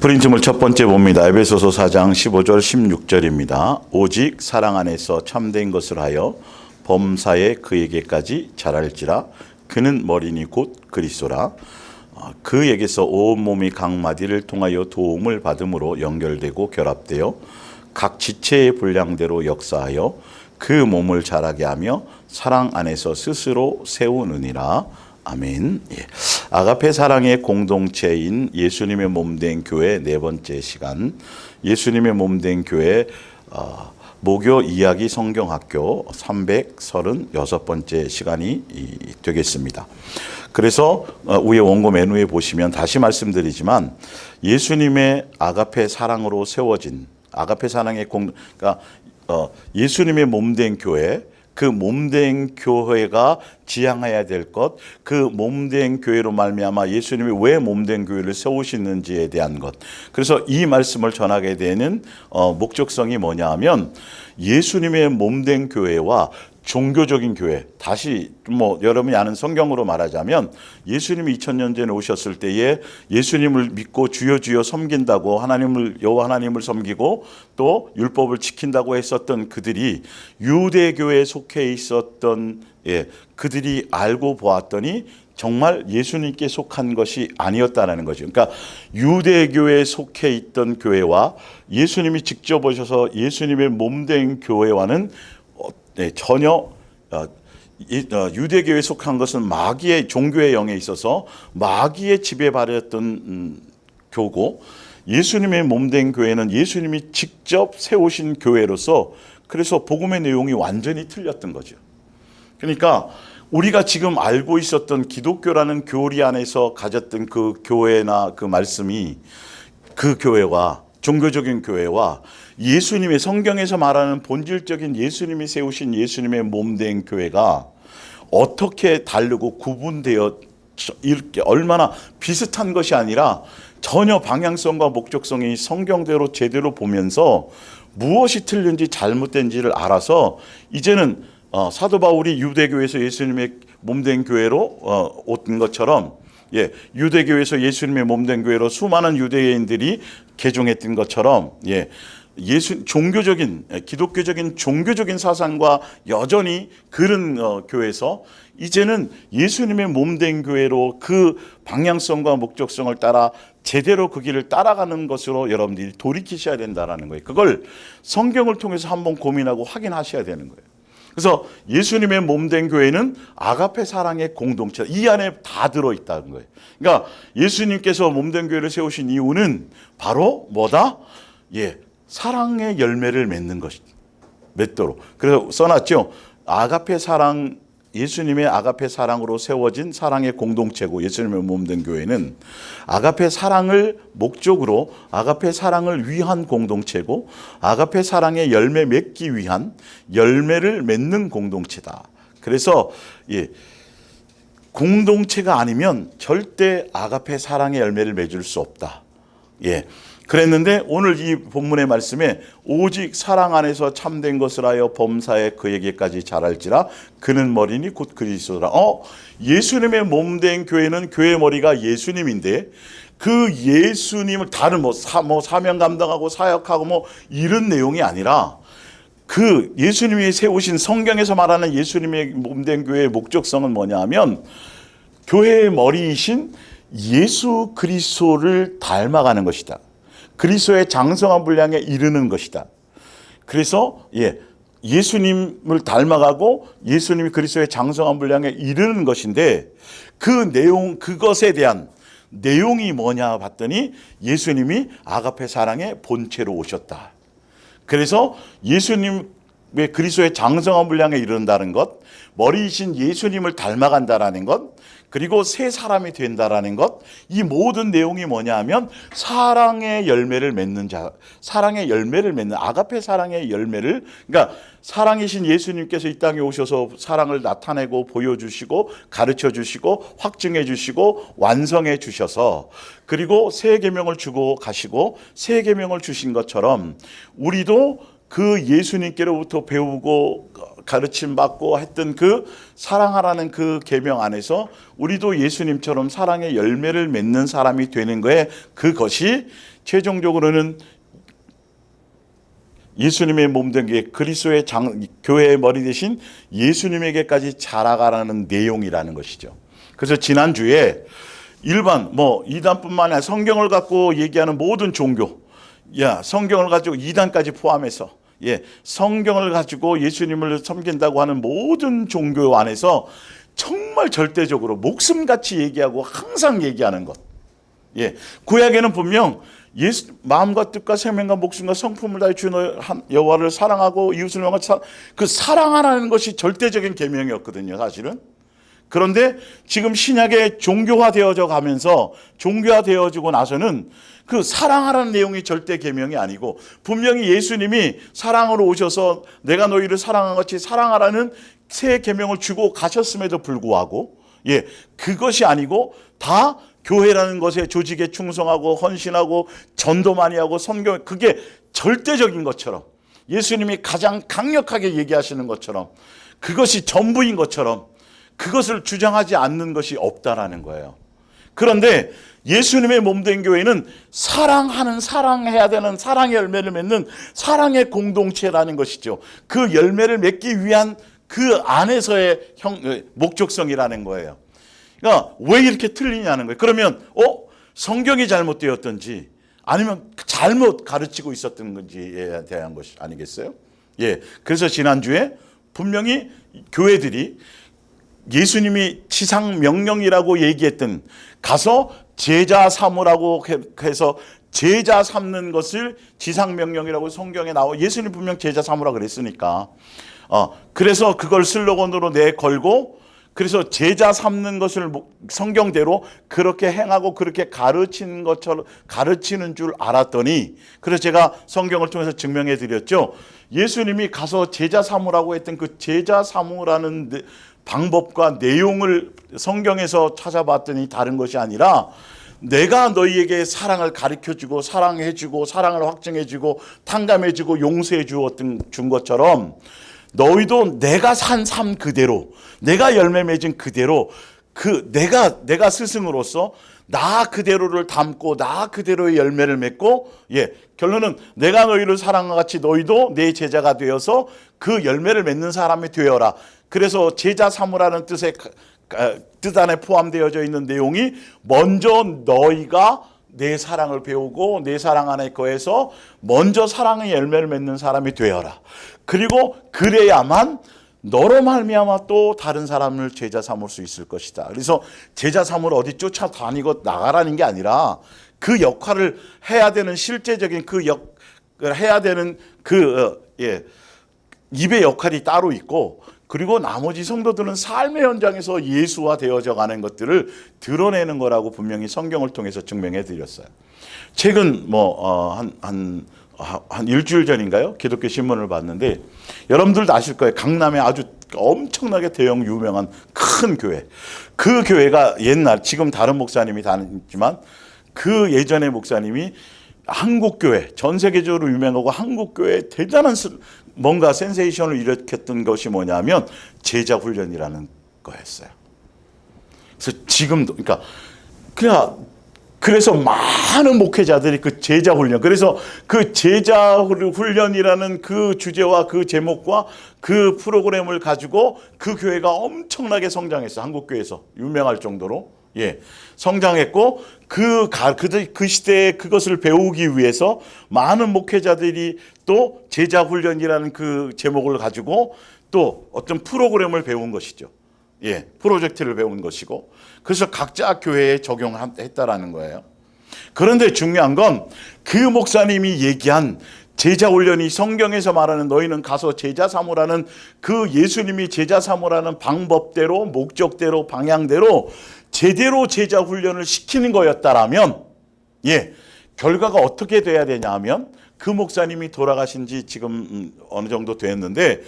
프린트물 첫 번째 봅니다. 에베소서 4장 15절 16절입니다. 오직 사랑 안에서 참된 것을 하여 범사에 그에게까지 자랄지라. 그는 머리니 곧 그리스도라. 그에게서 온 몸이 각 마디를 통하여 도움을 받음으로 연결되고 결합되어 각 지체의 분량대로 역사하여 그 몸을 자라게 하며 사랑 안에서 스스로 세우느니라. 아멘. 예. 아가페 사랑의 공동체인 예수님의 몸된 교회 네 번째 시간, 예수님의 몸된 교회 모교 이야기 성경학교 336번째 시간이 되겠습니다. 그래서 위에 원고 메뉴에 보시면 다시 말씀드리지만 예수님의 아가페 사랑으로 세워진 아가페 사랑의 그러니까 예수님의 몸된 교회, 그 몸된 교회가 지향해야 될 것, 그 몸된 교회로 말미암아 예수님이 왜 몸된 교회를 세우시는지에 대한 것. 그래서 이 말씀을 전하게 되는 목적성이 뭐냐 하면 예수님의 몸된 교회와 종교적인 교회, 다시 여러분이 아는 성경으로 말하자면 예수님이 2000년 전에 오셨을 때에 예수님을 믿고 주여 주여 섬긴다고 여호와 하나님을 섬기고 또 율법을 지킨다고 했었던 그들이 유대교에 속해 있었던 그들이 알고 보았더니 정말 예수님께 속한 것이 아니었다는 거죠. 그러니까 유대교에 속해 있던 교회와 예수님이 직접 오셔서 예수님의 몸된 교회와는 전혀 유대교에 속한 것은 마귀의 종교의 영에 있어서 마귀의 지배받았던 교고, 예수님의 몸된 교회는 예수님이 직접 세우신 교회로서 그래서 복음의 내용이 완전히 틀렸던 거죠. 그러니까 우리가 지금 알고 있었던 기독교라는 교리 안에서 가졌던 그 교회나 그 말씀이 그 교회와 종교적인 교회와 예수님의 성경에서 말하는 본질적인 예수님이 세우신 예수님의 몸된 교회가 어떻게 다르고 구분되어 이렇게 얼마나 비슷한 것이 아니라 전혀 방향성과 목적성이 성경대로 제대로 보면서 무엇이 틀린지 잘못된지를 알아서 이제는 사도 바울이 유대교에서 예수님의 몸된 교회로 온 것처럼 유대교에서 예수님의 몸된 교회로 수많은 유대인들이 개종했던 것처럼 기독교적인 종교적인 사상과 여전히 그런 교회에서 이제는 예수님의 몸된 교회로 그 방향성과 목적성을 따라 제대로 그 길을 따라가는 것으로 여러분들이 돌이키셔야 된다는 거예요. 그걸 성경을 통해서 한번 고민하고 확인하셔야 되는 거예요. 그래서 예수님의 몸된 교회는 아가페 사랑의 공동체, 이 안에 다 들어있다는 거예요. 그러니까 예수님께서 몸된 교회를 세우신 이유는 바로 뭐다? 사랑의 열매를 맺도록. 그래서 써놨죠. 아가페 사랑, 예수님의 아가페 사랑으로 세워진 사랑의 공동체고, 예수님의 몸된 교회는 아가페 사랑을 목적으로 아가페 사랑을 위한 공동체고, 아가페 사랑의 열매 맺기 위한 열매를 맺는 공동체다. 그래서 공동체가 아니면 절대 아가페 사랑의 열매를 맺을 수 없다. 그랬는데 오늘 이 본문의 말씀에 오직 사랑 안에서 참된 것을 하여 범사에 그에게까지 자랄지라. 그는 머리니 곧 그리스도라. 예수님의 몸된 교회는 교회 머리가 예수님인데 그 예수님을 다른 사명 감당하고 사역하고 이런 내용이 아니라 그 예수님이 세우신 성경에서 말하는 예수님의 몸된 교회의 목적성은 뭐냐 하면 교회의 머리이신 예수 그리스도를 닮아가는 것이다. 그리스도의 장성한 분량에 이르는 것이다. 그래서 예수님을 닮아가고 예수님이 그리스도의 장성한 분량에 이르는 것인데 그 내용, 그것에 대한 내용이 뭐냐 봤더니 예수님이 아가페 사랑의 본체로 오셨다. 그래서 예수님의 그리스도의 장성한 분량에 이른다는 것, 머리이신 예수님을 닮아간다라는 것, 그리고 새 사람이 된다라는 것, 이 모든 내용이 뭐냐 하면 사랑의 열매를 맺는 자, 사랑의 열매를 맺는 아가페 사랑의 열매를, 그러니까 사랑이신 예수님께서 이 땅에 오셔서 사랑을 나타내고 보여주시고 가르쳐 주시고 확증해 주시고 완성해 주셔서 그리고 새 계명을 주고 가시고 새 계명을 주신 것처럼 우리도 그 예수님께로부터 배우고 가르침 받고 했던 그 사랑하라는 그 계명 안에서 우리도 예수님처럼 사랑의 열매를 맺는 사람이 되는 거에, 그것이 최종적으로는 예수님의 몸된 게 그리스도의 교회의 머리 대신 예수님에게까지 자라가라는 내용이라는 것이죠. 그래서 지난주에 일반 이단뿐만 아니라 성경을 갖고 얘기하는 모든 종교, 성경을 가지고 이단까지 포함해서 성경을 가지고 예수님을 섬긴다고 하는 모든 종교 안에서 정말 절대적으로 목숨같이 얘기하고 항상 얘기하는 것. 구약에는 분명 마음과 뜻과 생명과 목숨과 성품을 다해 주 여호와를 사랑하고 이웃을 그 사랑하라는 것이 절대적인 계명이었거든요, 사실은. 그런데 지금 신약에 종교화되어져 가면서, 종교화되어지고 나서는 그 사랑하라는 내용이 절대 계명이 아니고, 분명히 예수님이 사랑으로 오셔서 내가 너희를 사랑한 같이 사랑하라는 새 계명을 주고 가셨음에도 불구하고, 그것이 아니고 다 교회라는 것에, 조직에 충성하고 헌신하고 전도 많이 하고 선교, 그게 절대적인 것처럼, 예수님이 가장 강력하게 얘기하시는 것처럼, 그것이 전부인 것처럼 그것을 주장하지 않는 것이 없다라는 거예요. 그런데 예수님의 몸된 교회는 사랑해야 되는 사랑의 열매를 맺는 사랑의 공동체라는 것이죠. 그 열매를 맺기 위한 그 안에서의 목적성이라는 거예요. 그러니까 왜 이렇게 틀리냐는 거예요. 그러면 성경이 잘못되었던지 아니면 잘못 가르치고 있었던 건지에 대한 것이 아니겠어요? 그래서 지난주에 분명히 교회들이 예수님이 지상 명령이라고 얘기했던, 가서 제자 삼으라고 해서 제자 삼는 것을 지상 명령이라고 성경에 나와, 예수님 분명 제자 삼으라 그랬으니까, 그래서 그걸 슬로건으로 내걸고, 그래서 제자 삼는 것을 성경대로 그렇게 행하고 그렇게 가르치는 것처럼 가르치는 줄 알았더니, 그래서 제가 성경을 통해서 증명해 드렸죠. 예수님이 가서 제자 삼으라고 했던 그 제자 삼으라는 방법과 내용을 성경에서 찾아봤더니 다른 것이 아니라, 내가 너희에게 사랑을 가르쳐주고 사랑해주고 사랑을 확증해주고 탕감해주고 용서해준 것처럼, 너희도 내가 산 삶 그대로, 내가 열매 맺은 그대로, 내가 스승으로서 나 그대로를 담고 나 그대로의 열매를 맺고, 결론은 내가 너희를 사랑과 같이 너희도 내 제자가 되어서 그 열매를 맺는 사람이 되어라. 그래서 제자 삼으라는 뜻 안에 포함되어져 있는 내용이, 먼저 너희가 내 사랑을 배우고 내 사랑 안에 거해서 먼저 사랑의 열매를 맺는 사람이 되어라. 그리고 그래야만 너로 말미암아 또 다른 사람을 제자 삼을 수 있을 것이다. 그래서 제자 삼으러 어디 쫓아다니고 나가라는 게 아니라, 그 역할을 해야 되는 실제적인 해야 되는 입의 역할이 따로 있고, 그리고 나머지 성도들은 삶의 현장에서 예수화 되어져 가는 것들을 드러내는 거라고 분명히 성경을 통해서 증명해 드렸어요. 최근 한 일주일 전인가요? 기독교 신문을 봤는데, 여러분들도 아실 거예요. 강남에 아주 엄청나게 대형 유명한 큰 교회. 그 교회가 지금 다른 목사님이 다니지만 그 예전의 목사님이 한국교회, 전 세계적으로 유명하고 한국교회에 대단한 뭔가 센세이션을 일으켰던 것이 뭐냐면 제자 훈련이라는 거였어요. 그래서 지금도, 그래서 많은 목회자들이 그 제자 훈련, 그래서 그 제자 훈련이라는 그 주제와 그 제목과 그 프로그램을 가지고 그 교회가 엄청나게 성장했어요. 한국교회에서 유명할 정도로. 성장했고, 그 시대에 그것을 배우기 위해서 많은 목회자들이 또 제자 훈련이라는 그 제목을 가지고 또 어떤 프로그램을 배운 것이죠. 프로젝트를 배운 것이고, 그래서 각자 교회에 적용했다라는 거예요. 그런데 중요한 건 그 목사님이 얘기한 제자 훈련이 성경에서 말하는 너희는 가서 제자 삼으라는 그 예수님이 제자 삼으라는 방법대로, 목적대로, 방향대로 제대로 제자 훈련을 시키는 거였다라면, 결과가 어떻게 돼야 되냐 하면, 그 목사님이 돌아가신 지 지금 어느 정도 됐는데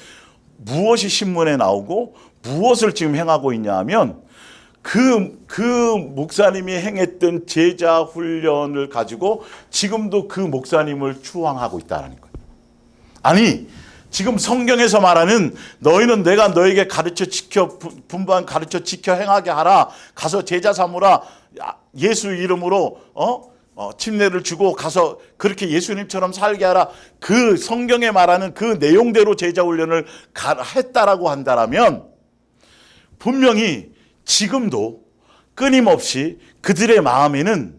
무엇이 신문에 나오고 무엇을 지금 행하고 있냐 하면, 그 목사님이 행했던 제자 훈련을 가지고 지금도 그 목사님을 추앙하고 있다는 거예요. 아니, 지금 성경에서 말하는 너희는 내가 너에게 가르쳐 지켜 분반 가르쳐 지켜 행하게 하라. 가서 제자 삼으라. 예수 이름으로 침례를 주고 가서 그렇게 예수님처럼 살게 하라. 그 성경에 말하는 그 내용대로 제자 훈련을 했다라고 한다라면 분명히 지금도 끊임없이 그들의 마음에는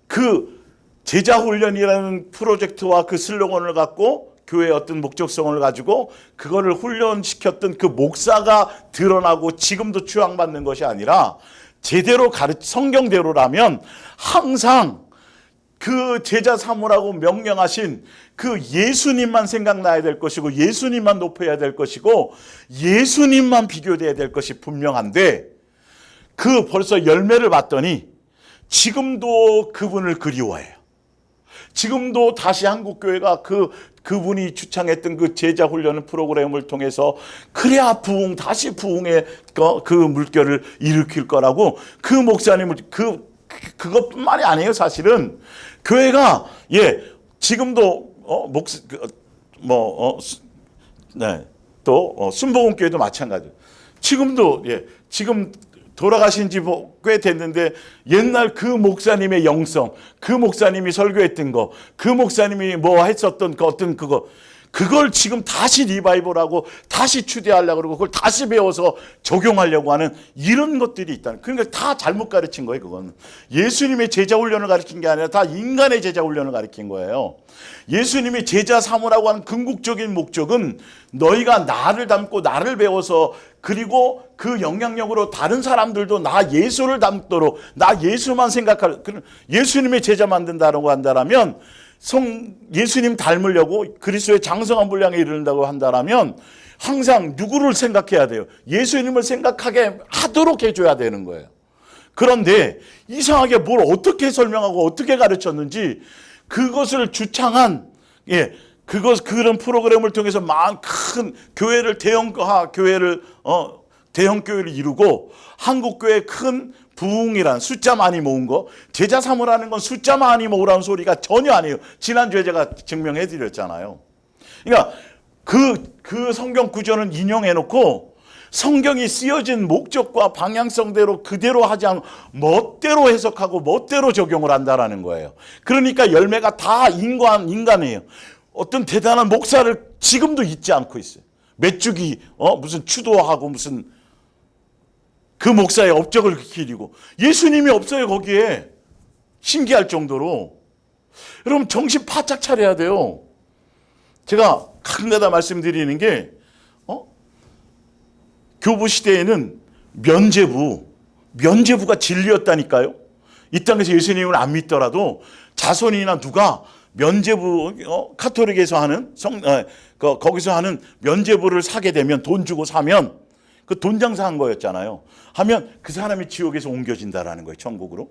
그 제자 훈련이라는 프로젝트와 그 슬로건을 갖고 교회의 어떤 목적성을 가지고 그거를 훈련시켰던 그 목사가 드러나고 지금도 추앙받는 것이 아니라 제대로 성경대로라면 항상 그 제자 삼으라고 명령하신 그 예수님만 생각나야 될 것이고 예수님만 높여야 될 것이고 예수님만 비교돼야 될 것이 분명한데 그 벌써 열매를 봤더니 지금도 그분을 그리워해요. 지금도 다시 한국교회가 그분이 주창했던 그 제자 훈련 프로그램을 통해서 그래야 다시 부흥의 그 물결을 일으킬 거라고 그 목사님을 그것뿐만이 아니에요. 사실은 교회가 지금도 또 순복음교회도 마찬가지예요. 지금도 지금 돌아가신 지 꽤 됐는데 옛날 그 목사님의 영성, 그 목사님이 설교했던 거, 그 목사님이 했었던 그걸 지금 다시 리바이벌하고 다시 추대하려고 그러고 그걸 다시 배워서 적용하려고 하는 이런 것들이 있다는. 그러니까 다 잘못 가르친 거예요. 그건 예수님의 제자 훈련을 가르친 게 아니라 다 인간의 제자 훈련을 가르친 거예요. 예수님이 제자 삼으라고 하는 궁극적인 목적은 너희가 나를 닮고 나를 배워서 그리고 그 영향력으로 다른 사람들도 나 예수를 닮도록 나 예수만 생각할 예수님의 제자 만든다고 한다면 예수님 닮으려고 그리스도의 장성한 분량에 이르는다고 한다면 항상 누구를 생각해야 돼요? 예수님을 생각하게 하도록 해줘야 되는 거예요. 그런데 이상하게 뭘 어떻게 설명하고 어떻게 가르쳤는지 그것을 주창한 그런 프로그램을 통해서 큰 교회를 대형 교회를 이루고 한국 교회의 큰 부흥이란 숫자 많이 모은 거, 제자 삼으라는 건 숫자 많이 모으라는 소리가 전혀 아니에요. 지난주에 제가 증명해 드렸잖아요. 그러니까 그 성경 구절은 인용해 놓고 성경이 쓰여진 목적과 방향성대로 그대로 하지 않고 멋대로 해석하고 멋대로 적용을 한다라는 거예요. 그러니까 열매가 다 인간이에요. 어떤 대단한 목사를 지금도 잊지 않고 있어요. 몇 주기 무슨 추도하고 무슨 그 목사의 업적을 기리고 예수님이 없어요. 거기에 신기할 정도로. 여러분 정신 바짝 차려야 돼요. 제가 가끔가다 말씀드리는 게 교부 시대에는 면죄부가 진리였다니까요. 이 땅에서 예수님을 안 믿더라도 자손이나 누가 면죄부 카톨릭에서 하는 거기서 하는 면죄부를 사게 되면 돈 주고 사면 그 돈 장사한 거였잖아요. 하면 그 사람이 지옥에서 옮겨진다라는 거예요. 천국으로.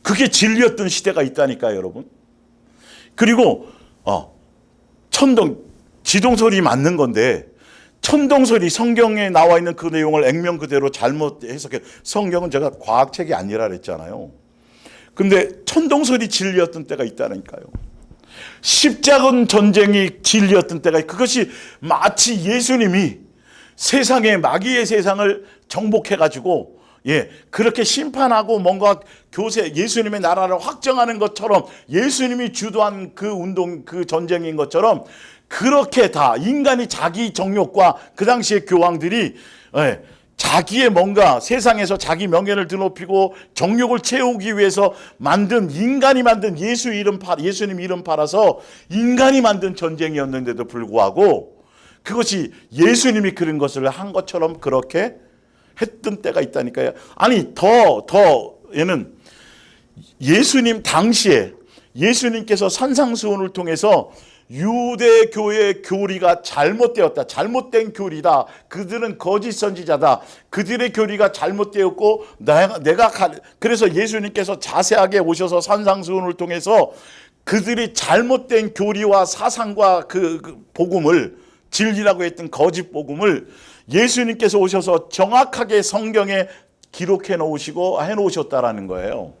그게 진리였던 시대가 있다니까요, 여러분. 그리고 지동설이 맞는 건데 천동설이 성경에 나와 있는 그 내용을 액면 그대로 잘못 해석해. 성경은 제가 과학책이 아니라 그랬잖아요. 근데 천동설이 진리였던 때가 있다니까요. 십자군 전쟁이 진리였던 때가 그것이 마치 예수님이 마귀의 세상을 정복해가지고 그렇게 심판하고 뭔가 예수님의 나라를 확정하는 것처럼 예수님이 주도한 그 운동 그 전쟁인 것처럼 그렇게 다 인간이 자기 정욕과 그 당시의 교황들이 자기의 뭔가 세상에서 자기 명예를 드높이고 정욕을 채우기 위해서 인간이 만든 예수님 이름 팔아서 인간이 만든 전쟁이었는데도 불구하고 그것이 예수님이 그런 것을 한 것처럼 그렇게 했던 때가 있다니까요. 아니 얘는 예수님 당시에 예수님께서 산상수훈을 통해서 유대교의 교리가 잘못되었다. 잘못된 교리다. 그들은 거짓 선지자다. 그들의 교리가 잘못되었고 그래서 예수님께서 자세하게 오셔서 산상수훈을 통해서 그들이 잘못된 교리와 사상과 그 복음을 진리라고 했던 거짓 복음을 예수님께서 오셔서 정확하게 성경에 기록해 놓으시고 해 놓으셨다라는 거예요.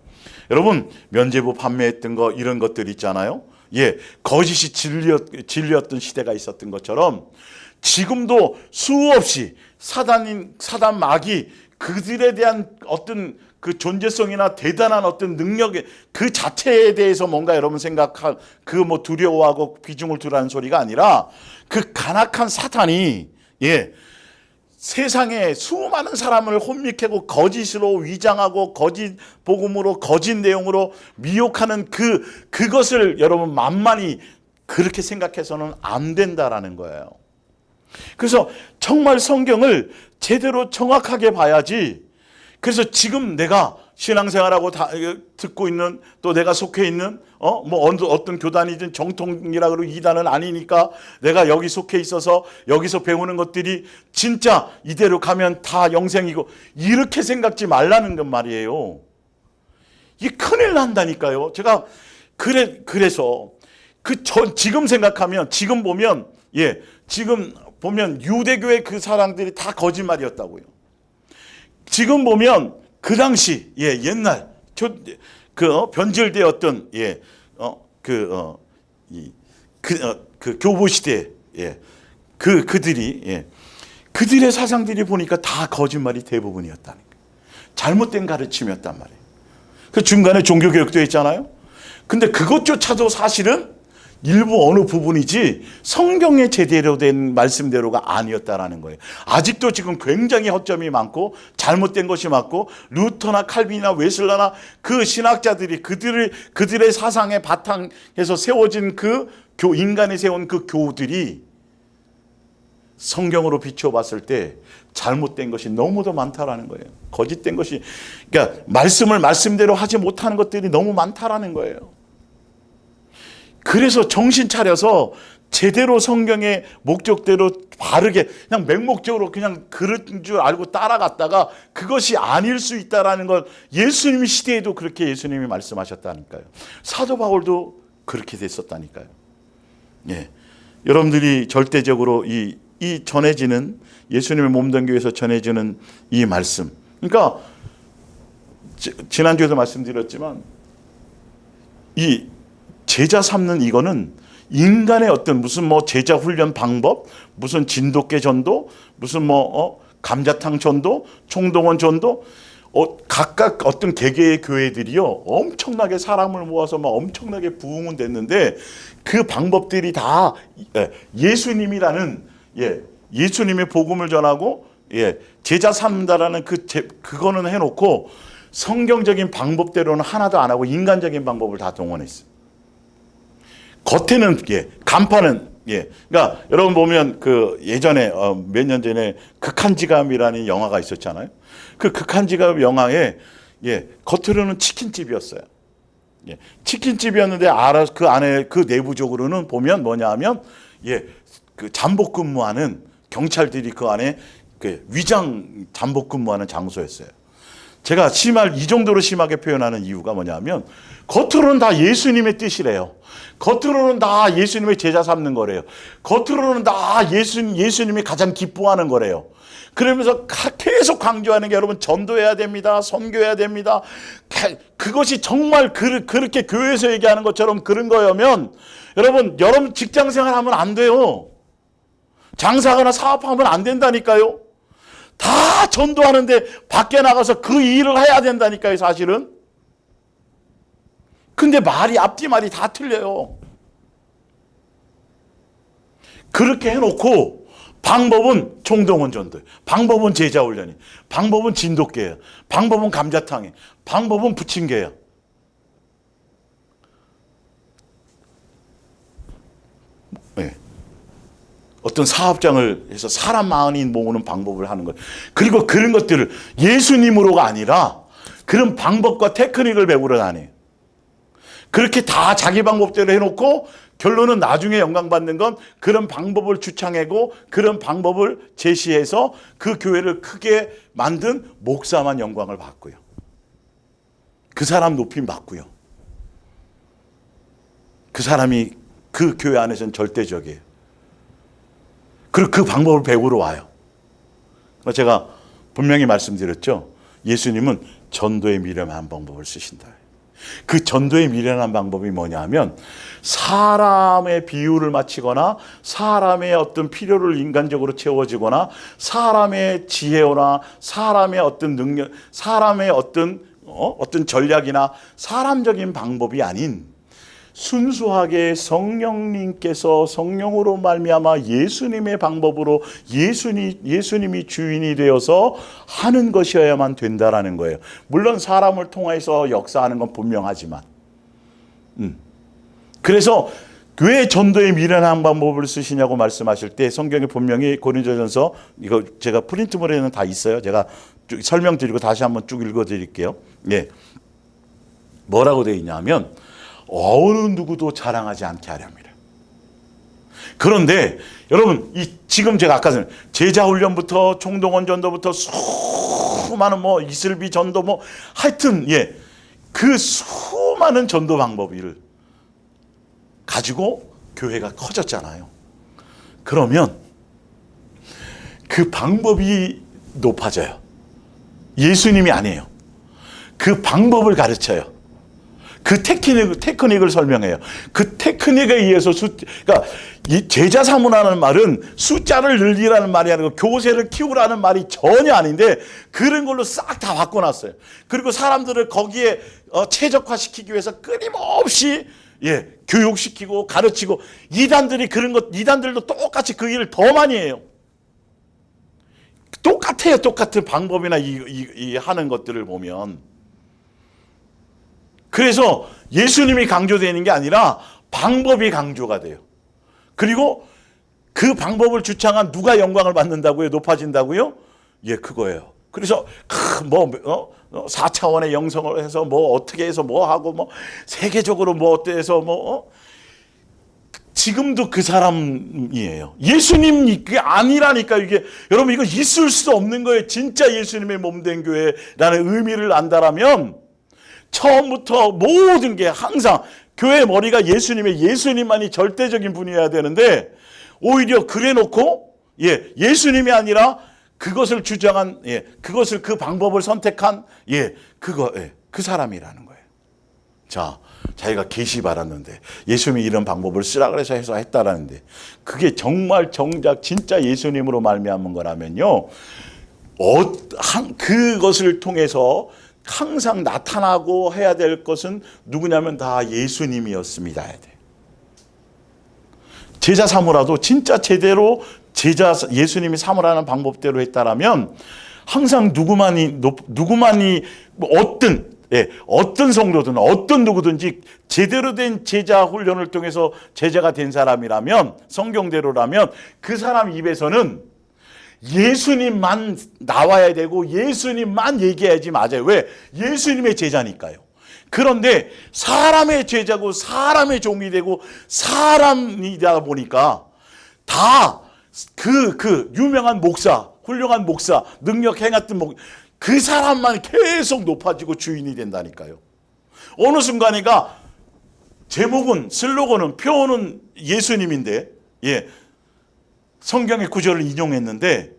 여러분 면죄부 판매했던 거 이런 것들 있잖아요. 거짓이 진리였던 시대가 있었던 것처럼 지금도 수없이 사단 마귀 그들에 대한 어떤 그 존재성이나 대단한 어떤 능력의 그 자체에 대해서 뭔가 여러분 생각할 그 뭐 두려워하고 비중을 두라는 소리가 아니라 그 간악한 사탄이 세상에 수많은 사람을 혼미하고 거짓으로 위장하고 거짓 복음으로 거짓 내용으로 미혹하는 그것을 여러분 만만히 그렇게 생각해서는 안 된다라는 거예요. 그래서 정말 성경을 제대로 정확하게 봐야지. 그래서 지금 내가 신앙생활하고 듣고 있는 또 내가 속해 있는 어떤 교단이든 정통이라 그러고 이단은 아니니까 내가 여기 속해 있어서 여기서 배우는 것들이 진짜 이대로 가면 다 영생이고 이렇게 생각지 말라는 건 말이에요. 이게 큰일 난다니까요. 제가 그래서 지금 생각하면 지금 보면 유대교의 그 사람들이 다 거짓말이었다고요. 지금 보면 그 당시 옛날 변질되었던 교보 시대 그들의 사상들이 보니까 다 거짓말이 대부분이었다는 거예요. 잘못된 가르침이었단 말이에요. 그 중간에 종교개혁도 했잖아요. 근데 그것조차도 사실은 일부 어느 부분이지 성경에 제대로 된 말씀대로가 아니었다라는 거예요. 아직도 지금 굉장히 허점이 많고 잘못된 것이 많고 루터나 칼빈이나 웨슬러나 그 신학자들이 그들의 사상의 바탕에서 세워진 인간이 세운 그 교들이 성경으로 비춰봤을 때 잘못된 것이 너무도 많다라는 거예요. 거짓된 것이, 그러니까 말씀을 말씀대로 하지 못하는 것들이 너무 많다라는 거예요. 그래서 정신 차려서 제대로 성경의 목적대로 바르게 그냥 맹목적으로 그냥 그런 줄 알고 따라갔다가 그것이 아닐 수 있다라는 걸 예수님 시대에도 그렇게 예수님이 말씀하셨다니까요. 사도 바울도 그렇게 됐었다니까요. 여러분들이 절대적으로 이 전해지는 예수님의 몸된 교회에서 전해지는 이 말씀. 그러니까 지난주에도 말씀드렸지만 이 제자 삼는 이거는 인간의 어떤 무슨 제자 훈련 방법, 무슨 진돗개 전도, 무슨 감자탕 전도, 총동원 전도, 각각 어떤 개개의 교회들이요 엄청나게 사람을 모아서 막 엄청나게 부흥은 됐는데 그 방법들이 다 예수님이라는 예수님의 복음을 전하고 제자 삼는다라는 그거는 해놓고 성경적인 방법대로는 하나도 안 하고 인간적인 방법을 다 동원했어요. 겉에는 간판은 그러니까 여러분 보면 그 예전에 몇 년 전에 극한지감이라는 영화가 있었잖아요. 그 극한지감 영화에 겉으로는 치킨집이었어요. 치킨집이었는데 그 안에 그 내부적으로는 보면 뭐냐하면 그 잠복 근무하는 경찰들이 그 안에 위장 잠복 근무하는 장소였어요. 제가 이 정도로 심하게 표현하는 이유가 뭐냐면 겉으로는 다 예수님의 뜻이래요. 겉으로는 다 예수님의 제자 삼는 거래요. 겉으로는 다 예수님이 가장 기뻐하는 거래요. 그러면서 계속 강조하는 게 여러분 전도해야 됩니다. 선교해야 됩니다. 그것이 정말 그렇게 교회에서 얘기하는 것처럼 그런 거라면 여러분 직장생활 하면 안 돼요. 장사하거나 사업하면 안 된다니까요. 다 전도하는데 밖에 나가서 그 일을 해야 된다니까요, 사실은. 근데 앞뒤 말이 다 틀려요. 그렇게 해놓고 방법은 총동원 전도예요. 방법은 제자 훈련이, 방법은 진돗개예요. 방법은 감자탕이에요. 방법은 부침개예요. 어떤 사업장을 해서 사람 많이 모으는 방법을 하는 거예요. 그리고 그런 것들을 예수님으로가 아니라 그런 방법과 테크닉을 배우러 다녀요. 그렇게 다 자기 방법대로 해놓고 결론은 나중에 영광받는 건 그런 방법을 주창하고 그런 방법을 제시해서 그 교회를 크게 만든 목사만 영광을 받고요. 그 사람 높임 받고요. 그 사람이 그 교회 안에서는 절대적이에요. 그리고 그 방법을 배우러 와요. 제가 분명히 말씀드렸죠. 예수님은 전도에 미련한 방법을 쓰신다. 그 전도의 미련한 방법이 뭐냐면 사람의 비유를 맞추거나 사람의 어떤 필요를 인간적으로 채워주거나 사람의 지혜나 사람의 어떤 능력, 사람의 어떤 전략이나 사람적인 방법이 아닌 순수하게 성령님께서 성령으로 말미암아 예수님의 방법으로 예수님이 주인이 되어서 하는 것이어야만 된다라는 거예요. 물론 사람을 통해서 역사하는 건 분명하지만 그래서 왜 전도의 미련한 방법을 쓰시냐고 말씀하실 때 성경에 분명히 고린도전서, 이거 제가 프린트물에는 다 있어요. 제가 쭉 설명드리고 다시 한번 쭉 읽어드릴게요. 예, 뭐라고 되어 있냐면 어느 누구도 자랑하지 않게 하렵니다. 그런데 여러분, 지금 제가 아까 전에 제자 훈련부터 총동원 전도부터 수많은 이슬비 전도 하여튼 그 수많은 전도 방법을 가지고 교회가 커졌잖아요. 그러면 그 방법이 높아져요. 예수님이 아니에요. 그 방법을 가르쳐요. 그 테크닉을 설명해요. 그 테크닉에 의해서 그러니까 이 제자 삼으라는 말은 숫자를 늘리라는 말이 아니고 교세를 키우라는 말이 전혀 아닌데 그런 걸로 싹 다 바꿔놨어요. 그리고 사람들을 거기에 최적화시키기 위해서 끊임없이 교육시키고 가르치고 이단들도 똑같이 그 일을 더 많이 해요. 똑같아요. 똑같은 방법이나 이 하는 것들을 보면. 그래서 예수님이 강조되는 게 아니라 방법이 강조가 돼요. 그리고 그 방법을 주창한 누가 영광을 받는다고요? 높아진다고요? 그거예요. 그래서 4차원의 영성을 해서 어떻게 해서 하고 세계적으로 어때서 지금도 그 사람이에요. 예수님 그게 아니라니까. 이게 여러분, 이거 있을 수 없는 거예요. 진짜 예수님의 몸된 교회라는 의미를 안다라면 처음부터 모든 게 항상 교회 머리가 예수님만이 절대적인 분이어야 되는데 오히려 그래놓고 예수님이 아니라 그것을 주장한 그것을 그 방법을 선택한 그 사람이라는 거예요. 자, 자기가 계시 받았는데 예수님이 이런 방법을 쓰라 그래서 해서 했다라는데 그게 정말 정작 진짜 예수님으로 말미암은 거라면요, 그것을 통해서 항상 나타나고 해야 될 것은 누구냐면 다 예수님이었습니다 해야 돼. 제자 삼으라도 진짜 제대로 예수님이 삼으라는 방법대로 했다라면 항상 누구만이 어떤 성도든 어떤 누구든지 제대로 된 제자 훈련을 통해서 제자가 된 사람이라면, 성경대로라면 그 사람 입에서는 예수님만 나와야 되고 예수님만 얘기해야지. 맞아요. 왜? 예수님의 제자니까요. 그런데 사람의 제자고 사람의 종이 되고 사람이다 보니까 다 그 유명한 목사, 훌륭한 목사, 능력 행했던 그 사람만 계속 높아지고 주인이 된다니까요. 어느 순간이가 제목은, 슬로건은, 표어는 예수님인데 성경의 구절을 인용했는데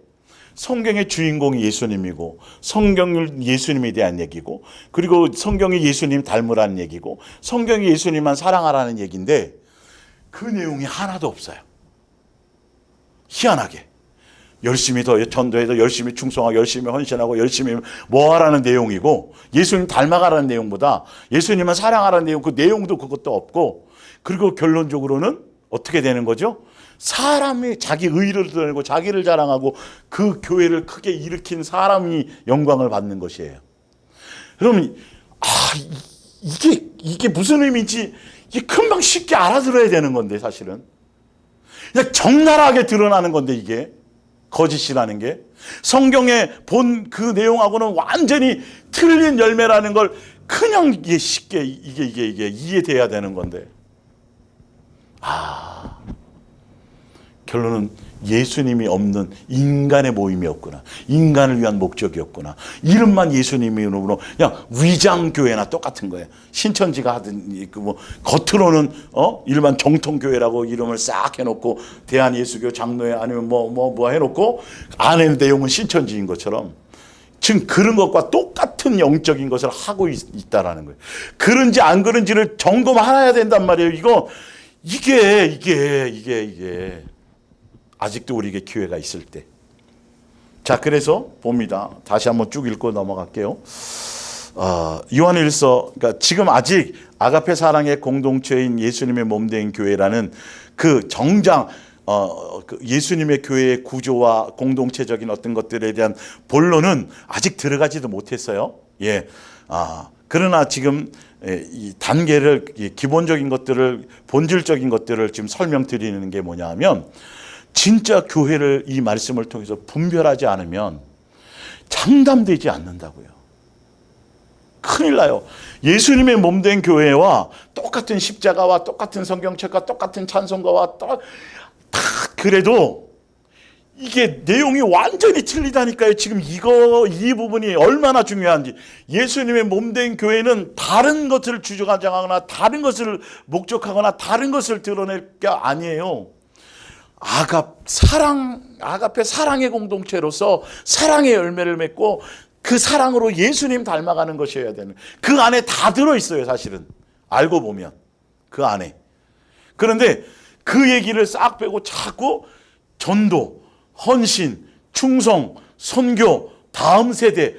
성경의 주인공이 예수님이고 성경은 예수님에 대한 얘기고 그리고 성경이 예수님 닮으라는 얘기고 성경이 예수님만 사랑하라는 얘기인데 그 내용이 하나도 없어요. 희한하게 열심히 더 전도해서 열심히 충성하고 열심히 헌신하고 열심히 하라는 내용이고 예수님 닮아가라는 내용보다 예수님만 사랑하라는 내용, 그 내용도 그것도 없고, 그리고 결론적으로는 어떻게 되는 거죠? 사람이 자기 의를 드러내고 자기를 자랑하고 그 교회를 크게 일으킨 사람이 영광을 받는 것이에요. 여러분, 이게 무슨 의미인지 이게 금방 쉽게 알아들어야 되는 건데, 사실은 그냥 적나라하게 드러나는 건데, 이게 거짓이라는 게 성경에 본 그 내용하고는 완전히 틀린 열매라는 걸 그냥 이게 쉽게 이게 이해돼야 되는 건데, 결론은 예수님이 없는 인간의 모임이었구나. 인간을 위한 목적이었구나. 이름만 예수님으로 그냥 위장교회나 똑같은 거예요. 신천지가 하든 겉으로는 일반 정통교회라고 이름을 싹 해놓고 대한예수교 장로회 아니면 뭐 해놓고 안에 내용은 신천지인 것처럼 지금 그런 것과 똑같은 영적인 것을 하고 있다라는 거예요. 그런지 안 그런지를 점검해야 된단 말이에요. 이게 아직도 우리에게 기회가 있을 때. 자, 그래서 봅니다. 다시 한번 쭉 읽고 넘어갈게요. 요한일서, 그러니까 지금 아직 아가페 사랑의 공동체인 예수님의 몸된 교회라는 그 정장, 그 예수님의 교회의 구조와 공동체적인 어떤 것들에 대한 본론은 아직 들어가지도 못했어요. 예. 그러나 지금 이 단계를, 기본적인 것들을, 본질적인 것들을 지금 설명드리는 게 뭐냐 하면, 진짜 교회를 이 말씀을 통해서 분별하지 않으면 장담되지 않는다고요. 큰일 나요. 예수님의 몸된 교회와 똑같은 십자가와 똑같은 성경책과 똑같은 찬송가와 다 그래도 이게 내용이 완전히 틀리다니까요. 지금 이 부분이 얼마나 중요한지. 예수님의 몸된 교회는 다른 것을 주장하거나 다른 것을 목적하거나 다른 것을 드러낼 게 아니에요. 아가페 사랑의 공동체로서 사랑의 열매를 맺고 그 사랑으로 예수님 닮아가는 것이어야 되는, 그 안에 다 들어있어요. 사실은 알고 보면 그 안에. 그런데 그 얘기를 싹 빼고 자꾸 전도, 헌신, 충성, 선교, 다음 세대,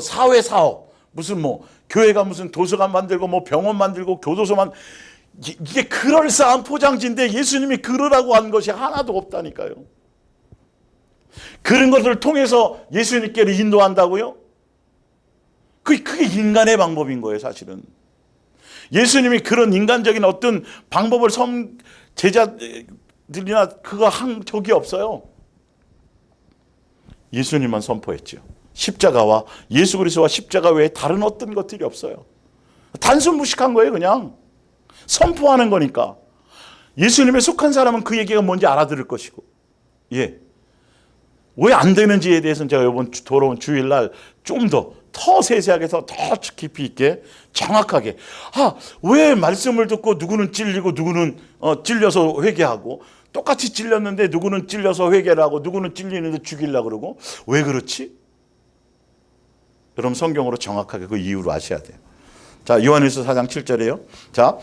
사회 사업, 무슨 교회가 무슨 도서관 만들고 병원 만들고 교도소만, 이게 그럴싸한 포장지인데 예수님이 그러라고 한 것이 하나도 없다니까요. 그런 것을 통해서 예수님께로 인도한다고요? 그게 인간의 방법인 거예요, 사실은. 예수님이 그런 인간적인 어떤 방법을 제자들이나 그거 한 적이 없어요. 예수님만 선포했죠. 십자가와 예수 그리스도와 십자가 외에 다른 어떤 것들이 없어요. 단순 무식한 거예요, 그냥. 선포하는 거니까. 예수님에 속한 사람은 그 얘기가 뭔지 알아들을 것이고. 예. 왜 안 되는지에 대해서는 제가 이번 돌아온 주일날 좀 더 세세하게 더 깊이 있게 정확하게, 왜 말씀을 듣고 누구는 찔리고 누구는 찔려서 회개하고, 똑같이 찔렸는데 누구는 찔려서 회개를 하고 누구는 찔리는데 죽이려고 그러고, 왜 그렇지? 그럼 성경으로 정확하게 그 이유를 아셔야 돼요. 자, 요한일서 4장 7절이에요. 자,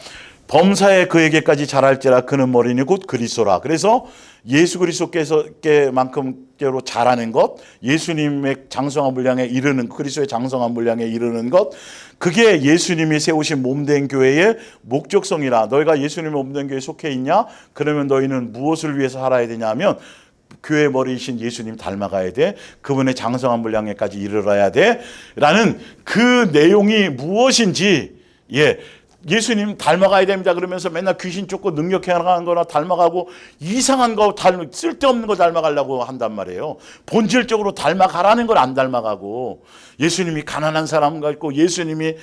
범사에 그에게까지 자랄지라 그는 머리니 곧 그리스도라. 그래서 예수 그리스도께만큼께로 자라는 것, 예수님의 장성한 분량에 이르는, 그리스도의 장성한 분량에 이르는 것, 그게 예수님이 세우신 몸된 교회의 목적성이라. 너희가 예수님의 몸된 교회에 속해 있냐? 그러면 너희는 무엇을 위해서 살아야 되냐면 교회 머리이신 예수님 닮아가야 돼. 그분의 장성한 분량에까지 이르러야 돼. 라는 그 내용이 무엇인지, 예수님 닮아가야 됩니다. 그러면서 맨날 귀신 쫓고 능력해나가는 거나 닮아가고 이상한 거, 쓸데없는 거 닮아가려고 한단 말이에요. 본질적으로 닮아가라는 걸 안 닮아가고, 예수님이 가난한 사람 같고, 예수님이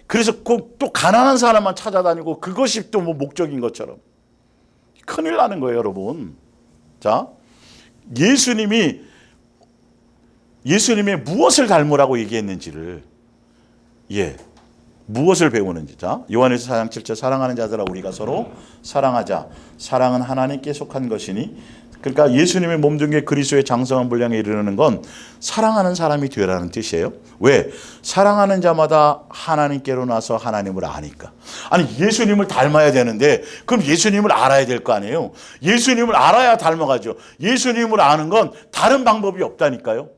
그래서 꼭 또 가난한 사람만 찾아다니고 그것이 또 목적인 것처럼. 큰일 나는 거예요, 여러분. 자, 예수님이 무엇을 닮으라고 얘기했는지를, 무엇을 배우는지. 자, 요한일서 4장 7절, 사랑하는 자들아 우리가 서로 사랑하자. 사랑은 하나님께 속한 것이니. 그러니까 예수님의 몸된 게 그리스도의 장성한 분량에 이르는 건 사랑하는 사람이 되라는 뜻이에요. 왜? 사랑하는 자마다 하나님께로 나서 하나님을 아니까. 아니, 예수님을 닮아야 되는데 그럼 예수님을 알아야 될 거 아니에요. 예수님을 알아야 닮아가죠. 예수님을 아는 건 다른 방법이 없다니까요.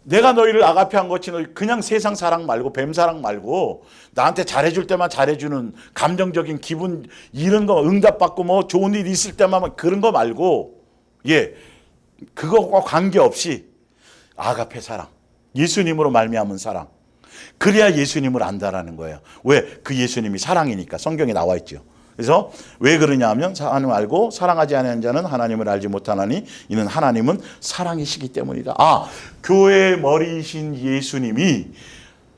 내가 너희를 아가페 한 것이 그냥 세상 사랑 말고, 뱀 사랑 말고, 나한테 잘해줄 때만 잘해주는 감정적인 기분, 이런 거 응답받고 좋은 일 있을 때만 그런 거 말고, 그거와 관계없이 아가페 사랑, 예수님으로 말미암은 사랑, 그래야 예수님을 안다라는 거예요. 왜? 그 예수님이 사랑이니까. 성경에 나와 있죠. 그래서 왜 그러냐 하면, 하나님을 알고 사랑하지 않는 자는 하나님을 알지 못하나니 이는 하나님은 사랑이시기 때문이다. 교회의 머리이신 예수님이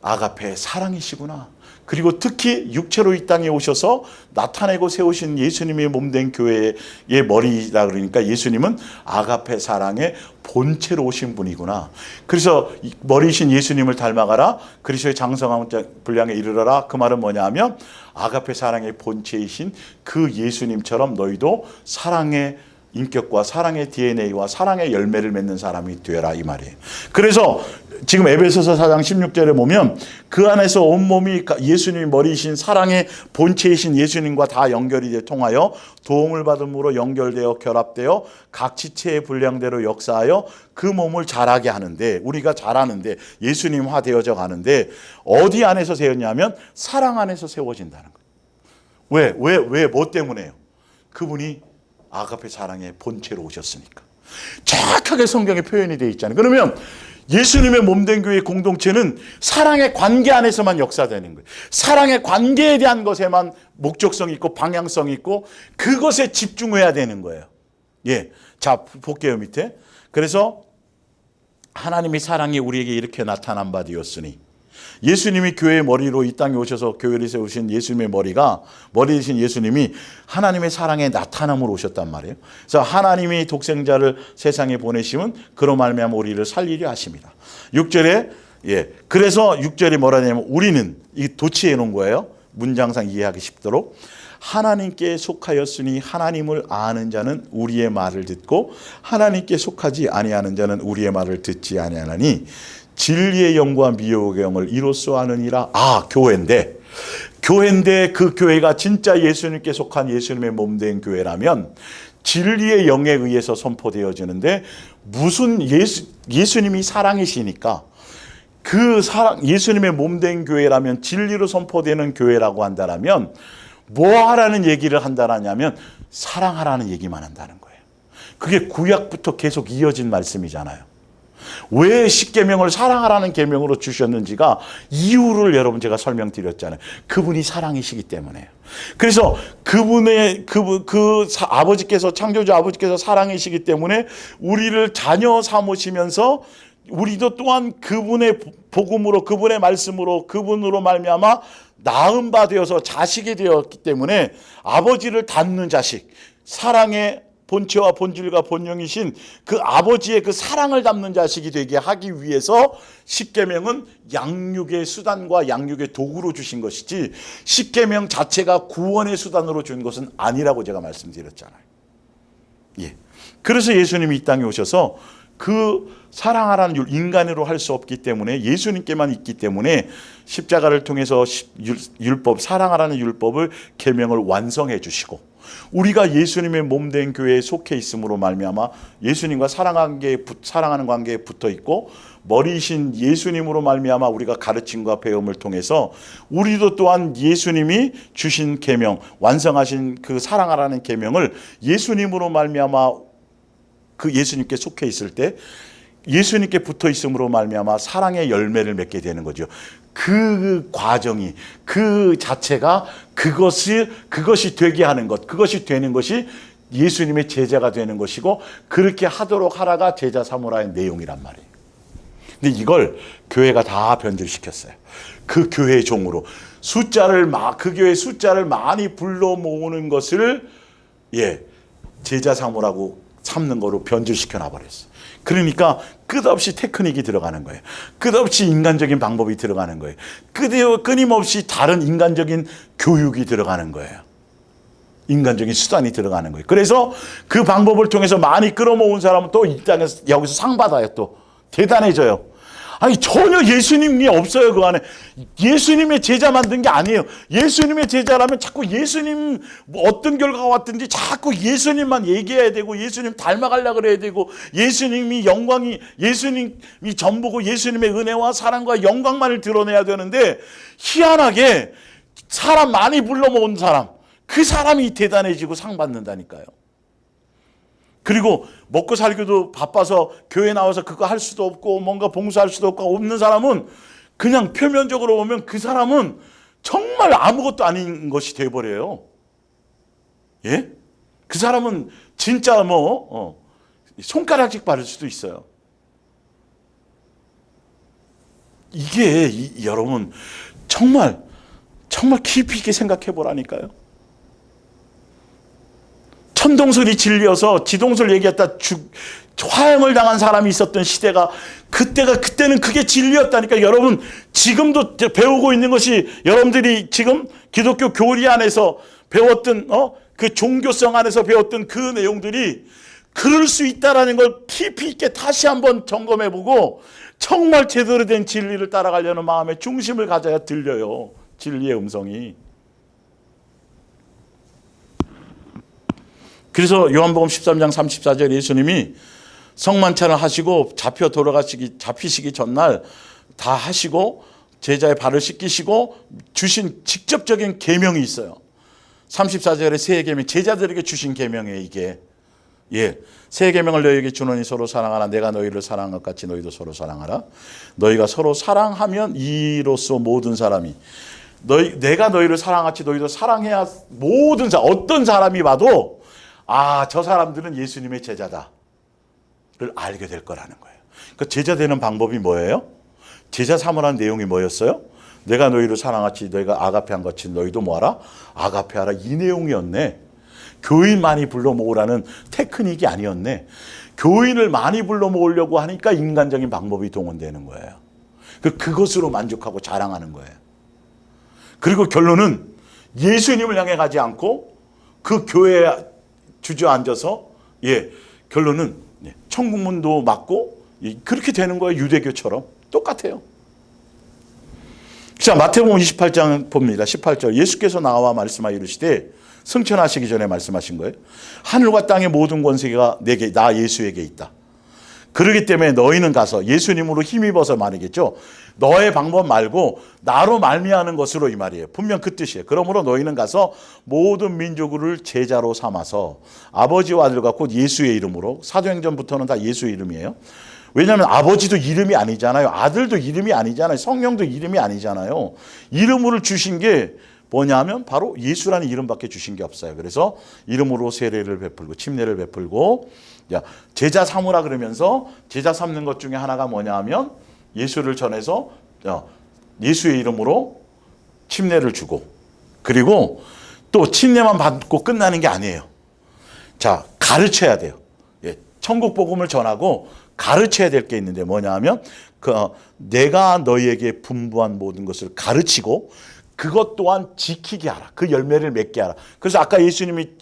아가페 사랑이시구나. 그리고 특히 육체로 이 땅에 오셔서 나타내고 세우신 예수님의 몸된 교회의 머리라 그러니까 예수님은 아가페 사랑의 본체로 오신 분이구나. 그래서 머리이신 예수님을 닮아가라. 그리스도의 장성한 분량에 이르러라. 그 말은 뭐냐 하면 아가페 사랑의 본체이신 그 예수님처럼 너희도 사랑의 인격과 사랑의 DNA와 사랑의 열매를 맺는 사람이 되라 이 말이에요. 그래서 지금 에베소서 4장 16절에 보면 그 안에서 온몸이 예수님이 머리이신 사랑의 본체이신 예수님과 다 연결이 통하여 도움을 받음으로 연결되어 결합되어 각 지체의 분량대로 역사하여 그 몸을 자라게 하는데, 우리가 자라는데 예수님화 되어져 가는데 어디 안에서 세웠냐면 사랑 안에서 세워진다는 거예요. 왜 뭐 때문에요? 그분이 아가페 사랑의 본체로 오셨으니까. 정확하게 성경에 표현이 되어 있잖아요. 그러면 예수님의 몸된 교회의 공동체는 사랑의 관계 안에서만 역사되는 거예요. 사랑의 관계에 대한 것에만 목적성이 있고 방향성이 있고 그것에 집중해야 되는 거예요. 예, 자 볼게요 밑에. 그래서 하나님의 사랑이 우리에게 이렇게 나타난 바 되었으니, 예수님이 교회의 머리로 이 땅에 오셔서 교회를 세우신 예수님의 머리가, 머리 되신 예수님이 하나님의 사랑에 나타남으로 오셨단 말이에요. 그래서 하나님이 독생자를 세상에 보내심은 그로 말미암아 우리를 살리려 하십니다. 6절에 그래서 6절이 뭐라 하냐면 우리는, 이 도치해 놓은 거예요. 문장상 이해하기 쉽도록. 하나님께 속하였으니 하나님을 아는 자는 우리의 말을 듣고 하나님께 속하지 아니하는 자는 우리의 말을 듣지 아니하나니 진리의 영과 미혹의 영을 이로써 아느니라. 교회인데 그 교회가 진짜 예수님께 속한 예수님의 몸된 교회라면 진리의 영에 의해서 선포되어지는데, 무슨 예수님이 사랑이시니까 그 사랑, 예수님의 몸된 교회라면 진리로 선포되는 교회라고 한다라면 뭐 하라는 얘기를 한다라냐면 사랑하라는 얘기만 한다는 거예요. 그게 구약부터 계속 이어진 말씀이잖아요. 왜 십계명을 사랑하라는 계명으로 주셨는지가 이유를 여러분 제가 설명드렸잖아요. 그분이 사랑이시기 때문에요. 그래서 아버지께서, 창조주 아버지께서 사랑이시기 때문에 우리를 자녀 삼으시면서 우리도 또한 그분의 복음으로, 그분의 말씀으로, 그분으로 말미암아 낳은 바 되어서 자식이 되었기 때문에 아버지를 닮는 자식, 사랑의 본체와 본질과 본령이신 그 아버지의 그 사랑을 담는 자식이 되게 하기 위해서 십계명은 양육의 수단과 양육의 도구로 주신 것이지 십계명 자체가 구원의 수단으로 준 것은 아니라고 제가 말씀드렸잖아요. 그래서 예수님이 이 땅에 오셔서 그 사랑하라는 인간으로 할 수 없기 때문에 예수님께만 있기 때문에 십자가를 통해서 율법, 사랑하라는 율법을 계명을 완성해 주시고, 우리가 예수님의 몸된 교회에 속해 있음으로 말미암아 예수님과 사랑하는 관계에 붙어 있고 머리이신 예수님으로 말미암아 우리가 가르침과 배움을 통해서 우리도 또한 예수님이 주신 계명, 완성하신 그 사랑하라는 계명을 예수님으로 말미암아 그 예수님께 속해 있을 때 예수님께 붙어 있음으로 말미암아 사랑의 열매를 맺게 되는 거죠. 그 과정이, 그 자체가 그것이 되게 하는 것, 그것이 되는 것이 예수님의 제자가 되는 것이고, 그렇게 하도록 하라가 제자 사모라의 내용이란 말이에요. 근데 이걸 교회가 다 변질시켰어요. 그 교회의 종으로 그 교회 숫자를 많이 불러 모으는 것을 제자 사모라고 삼는 거로 변질시켜 놔버렸어요. 그러니까 끝없이 테크닉이 들어가는 거예요. 끝없이 인간적인 방법이 들어가는 거예요. 끊임없이 다른 인간적인 교육이 들어가는 거예요. 인간적인 수단이 들어가는 거예요. 그래서 그 방법을 통해서 많이 끌어모은 사람은 또 이 땅에서 여기서 상 받아요. 또 대단해져요. 아니 전혀 예수님이 없어요. 그 안에 예수님의 제자 만든 게 아니에요. 예수님의 제자라면 자꾸 예수님 어떤 결과가 왔든지 자꾸 예수님만 얘기해야 되고 예수님 닮아가려고 그래야 되고 예수님이 예수님이 전부고 예수님의 은혜와 사랑과 영광만을 드러내야 되는데, 희한하게 사람 많이 불러 모은 사람, 그 사람이 대단해지고 상 받는다니까요. 그리고 먹고 살기도 바빠서 교회 나와서 그거 할 수도 없고 뭔가 봉사할 수도 없는 사람은 그냥 표면적으로 보면 그 사람은 정말 아무것도 아닌 것이 돼버려요. 그 사람은 진짜 손가락질 받을 수도 있어요. 이게 여러분 정말 깊이 있게 생각해 보라니까요. 천동설이 질려서 지동설 얘기했다 화형을 당한 사람이 있었던 시대가 그때는 그게 진리였다니까. 여러분 지금도 배우고 있는 것이, 여러분들이 지금 기독교 교리 안에서 배웠던 그 종교성 안에서 배웠던 그 내용들이 그럴 수 있다라는 걸 깊이 있게 다시 한번 점검해보고 정말 제대로 된 진리를 따라가려는 마음의 중심을 가져야 들려요. 진리의 음성이. 그래서 요한복음 13장 34절 예수님이 성만찬을 하시고 잡히시기 전날 다 하시고 제자의 발을 씻기시고 주신 직접적인 계명이 있어요. 34절에 새 계명, 제자들에게 주신 계명이에요, 이게. 예, 새 계명을 너희에게 주노니 서로 사랑하라. 내가 너희를 사랑한 것 같이 너희도 서로 사랑하라. 너희가 서로 사랑하면 이로써 모든 사람이 내가 너희를 사랑같이 너희도 사랑해야 모든 사람, 어떤 사람이 봐도 아, 저 사람들은 예수님의 제자다를 알게 될 거라는 거예요. 그러니까 제자 되는 방법이 뭐예요? 제자 삼으라는 내용이 뭐였어요? 내가 너희를 사랑같이 너희가 아가페한 것이 너희도 뭐하라? 아가페하라. 이 내용이었네. 교인 많이 불러 모으라는 테크닉이 아니었네. 교인을 많이 불러 모으려고 하니까 인간적인 방법이 동원되는 거예요. 그것으로 만족하고 자랑하는 거예요. 그리고 결론은 예수님을 향해 가지 않고 그 교회에 주저앉아서 결론은 천국문도 맞고 그렇게 되는 거예요. 유대교처럼. 똑같아요. 자, 마태복음 28장 봅니다. 18절 예수께서 나와 말씀하여 이르시되 승천하시기 전에 말씀하신 거예요. 하늘과 땅의 모든 권세가 내게 나 예수에게 있다. 그렇기 때문에 너희는 가서 예수님으로 힘입어서 말이겠죠. 너의 방법 말고 나로 말미암는 것으로 이 말이에요. 분명 그 뜻이에요. 그러므로 너희는 가서 모든 민족을 제자로 삼아서 아버지와 아들과 곧 예수의 이름으로, 사도행전부터는 다 예수의 이름이에요. 왜냐하면 아버지도 이름이 아니잖아요. 아들도 이름이 아니잖아요. 성령도 이름이 아니잖아요. 이름을 주신 게 뭐냐면 바로 예수라는 이름밖에 주신 게 없어요. 그래서 이름으로 세례를 베풀고 침례를 베풀고 제자 삼으라 그러면서 제자 삼는 것 중에 하나가 뭐냐 하면 예수를 전해서 예수의 이름으로 침례를 주고, 그리고 또 침례만 받고 끝나는 게 아니에요. 자, 가르쳐야 돼요. 천국 복음을 전하고 가르쳐야 될 게 있는데 뭐냐 하면 내가 너희에게 분부한 모든 것을 가르치고 그것 또한 지키게 하라. 그 열매를 맺게 하라. 그래서 아까 예수님이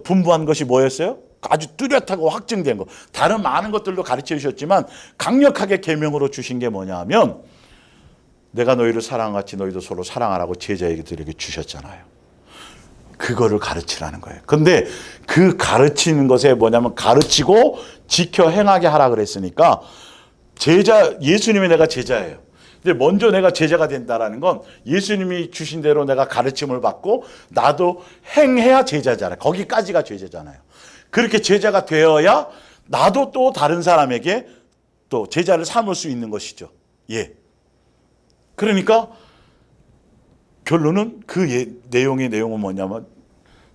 분부한 것이 뭐였어요? 아주 뚜렷하고 확증된 거. 다른 많은 것들도 가르쳐 주셨지만 강력하게 계명으로 주신 게 뭐냐 하면 내가 너희를 사랑같이 너희도 서로 사랑하라고 제자들에게 주셨잖아요. 그거를 가르치라는 거예요. 근데 그 가르치는 것에 뭐냐면 가르치고 지켜 행하게 하라 그랬으니까 예수님이 내가 제자예요. 근데 먼저 내가 제자가 된다라는 건 예수님이 주신 대로 내가 가르침을 받고 나도 행해야 제자잖아요. 거기까지가 제자잖아요. 그렇게 제자가 되어야 나도 또 다른 사람에게 또 제자를 삼을 수 있는 것이죠. 그러니까 결론은 내용은 뭐냐면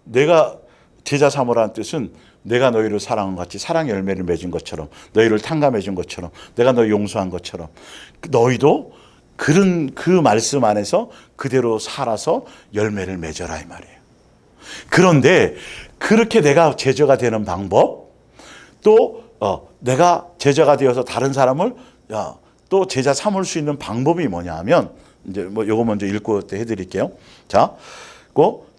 내가 제자 삼으라는 뜻은 내가 너희를 사랑한 것 같이 사랑의 열매를 맺은 것처럼, 너희를 탕감해 준 것처럼, 내가 너희 용서한 것처럼 너희도 그 말씀 안에서 그대로 살아서 열매를 맺어라 이 말이에요. 그런데 그렇게 내가 제자가 되는 방법, 또 내가 제자가 되어서 다른 사람을 또 제자 삼을 수 있는 방법이 뭐냐 하면 이제 요거 먼저 읽고 해드릴게요. 자,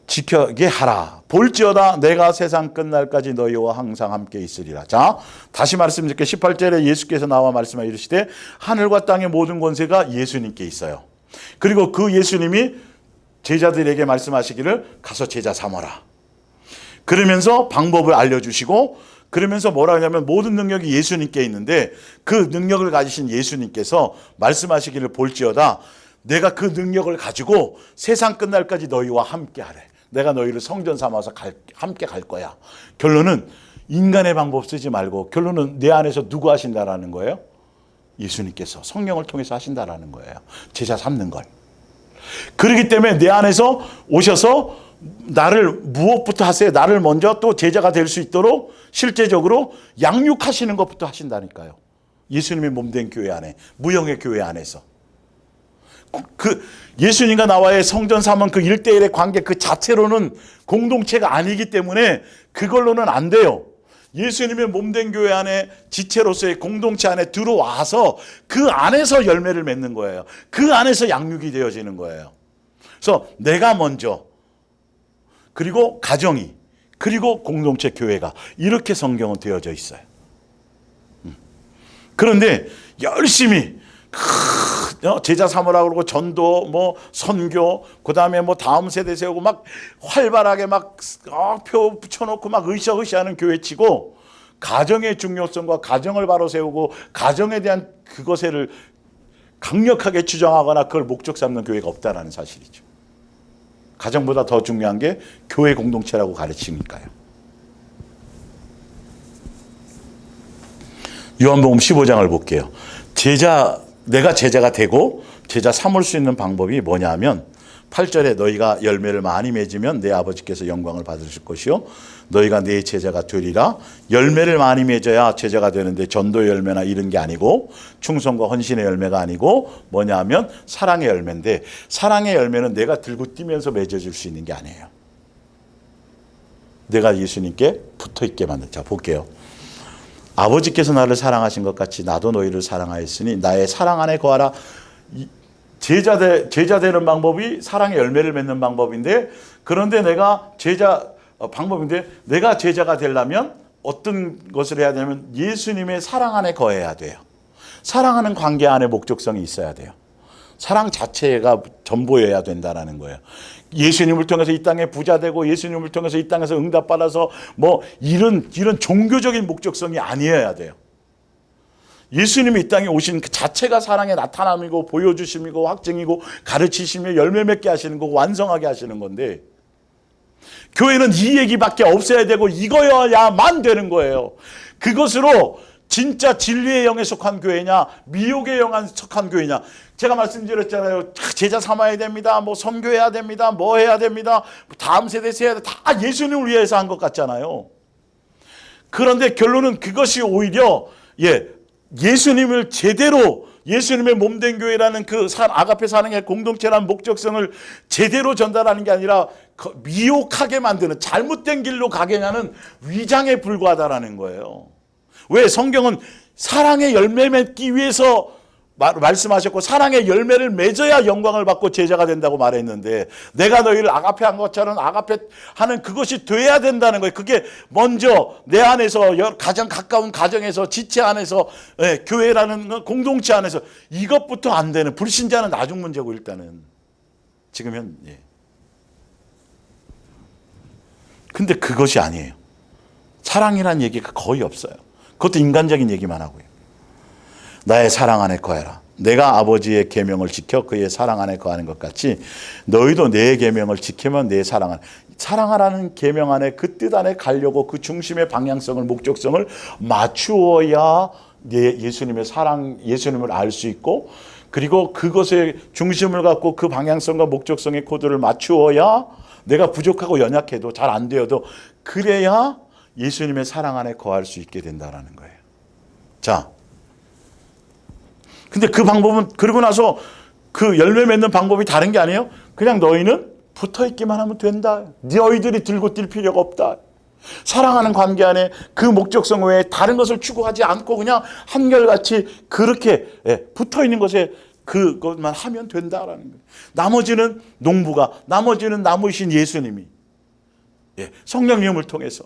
지켜게 하라. 볼지어다 내가 세상 끝날까지 너희와 항상 함께 있으리라. 자, 다시 말씀드릴게요. 18절에 예수께서 나와 말씀하여 이르시되 하늘과 땅의 모든 권세가 예수님께 있어요. 그리고 그 예수님이 제자들에게 말씀하시기를 가서 제자 삼아라. 그러면서 방법을 알려주시고, 그러면서 뭐라 하냐면 모든 능력이 예수님께 있는데 그 능력을 가지신 예수님께서 말씀하시기를 볼지어다 내가 그 능력을 가지고 세상 끝날까지 너희와 함께 하래. 내가 너희를 성전 삼아서 함께 갈 거야. 결론은 인간의 방법 쓰지 말고 결론은 내 안에서 누구 하신다라는 거예요? 예수님께서 성령을 통해서 하신다라는 거예요. 제자 삼는 걸. 그렇기 때문에 내 안에서 오셔서 나를 무엇부터 하세요? 나를 먼저 또 제자가 될 수 있도록 실제적으로 양육하시는 것부터 하신다니까요. 예수님의 몸된 교회 안에, 무형의 교회 안에서. 예수님과 나와의 성전 삼은 그 1대1의 관계 그 자체로는 공동체가 아니기 때문에 그걸로는 안 돼요. 예수님의 몸된 교회 안에 지체로서의 공동체 안에 들어와서 그 안에서 열매를 맺는 거예요. 그 안에서 양육이 되어지는 거예요. 그래서 내가 먼저, 그리고 가정이, 그리고 공동체 교회가 이렇게 성경은 되어져 있어요. 그런데 열심히 제자 삼으라고 그러고 전도 뭐 선교 그다음에 뭐 다음 세대 세우고 막 활발하게 막 표 붙여놓고 막 으쌰으쌰하는 교회치고 가정의 중요성과 가정을 바로 세우고 가정에 대한 그것을 강력하게 주장하거나 그걸 목적 삼는 교회가 없다라는 사실이죠. 가정보다 더 중요한 게 교회 공동체라고 가르치니까요. 요한복음 15장을 볼게요. 내가 제자가 되고 제자 삼을 수 있는 방법이 뭐냐 하면 8절에 너희가 열매를 많이 맺으면 내 아버지께서 영광을 받으실 것이요 너희가 내 제자가 되리라. 열매를 많이 맺어야 제자가 되는데 전도의 열매나 이런 게 아니고 충성과 헌신의 열매가 아니고 뭐냐 하면 사랑의 열매인데 사랑의 열매는 내가 들고 뛰면서 맺어질 수 있는 게 아니에요. 내가 예수님께 붙어있게 만든. 자 볼게요. 아버지께서 나를 사랑하신 것 같이 나도 너희를 사랑하였으니 나의 사랑 안에 거하라. 제자 되는 방법이 사랑의 열매를 맺는 방법인데 그런데 내가 제자가 되려면 어떤 것을 해야 되냐면 예수님의 사랑 안에 거해야 돼요. 사랑하는 관계 안에 목적성이 있어야 돼요. 사랑 자체가 전부여야 된다는 거예요. 예수님을 통해서 이 땅에 부자 되고 예수님을 통해서 이 땅에서 응답받아서 뭐 이런 종교적인 목적성이 아니어야 돼요. 예수님이 이 땅에 오신 그 자체가 사랑의 나타남이고 보여주심이고 확증이고 가르치시며 열매 맺게 하시는 거고 완성하게 하시는 건데 교회는 이 얘기밖에 없어야 되고 이거여야만 되는 거예요. 그것으로 진짜 진리의 영에 속한 교회냐 미혹의 영에 속한 교회냐. 제가 말씀드렸잖아요. 제자 삼아야 됩니다. 뭐 선교해야 됩니다. 뭐 해야 됩니다. 다음 세대 세야 돼. 다 예수님을 위해서 한 것 같잖아요. 그런데 결론은 그것이 오히려 예수님을 제대로 예수님의 몸된 교회라는 그 아가페 사랑의 공동체라는 목적성을 제대로 전달하는 게 아니라 미혹하게 만드는 잘못된 길로 가게 하는 위장에 불과하다라는 거예요. 왜? 성경은 사랑의 열매 맺기 위해서 말씀하셨고 사랑의 열매를 맺어야 영광을 받고 제자가 된다고 말했는데 내가 너희를 아가페 한 것처럼 아가페 하는 그것이 돼야 된다는 거예요. 그게 먼저 내 안에서 가장 가까운 가정에서 지체 안에서 교회라는 공동체 안에서 이것부터 안 되는 불신자는 나중 문제고 일단은 지금 근데 그것이 아니에요. 사랑이라는 얘기가 거의 없어요. 그것도 인간적인 얘기만 하고요. 나의 사랑 안에 거해라. 내가 아버지의 계명을 지켜 그의 사랑 안에 거하는 것 같이 너희도 내 계명을 지키면 내 사랑 안에 사랑하라는 계명 안에 그 뜻 안에 가려고 그 중심의 방향성을 목적성을 맞추어야 예수님의 사랑 예수님을 알 수 있고 그리고 그것의 중심을 갖고 그 방향성과 목적성의 코드를 맞추어야 내가 부족하고 연약해도 잘 안 되어도 그래야 예수님의 사랑 안에 거할 수 있게 된다는 거예요. 자, 근데 그 방법은 그러고 나서 그 열매 맺는 방법이 다른 게 아니에요. 그냥 너희는 붙어있기만 하면 된다. 너희들이 들고 뛸 필요가 없다. 사랑하는 관계 안에 그 목적성 외에 다른 것을 추구하지 않고 그냥 한결같이 그렇게 붙어있는 것에 그것만 하면 된다라는 거예요. 나머지는 농부가 나머지는 나무이신 예수님이 성령님을 통해서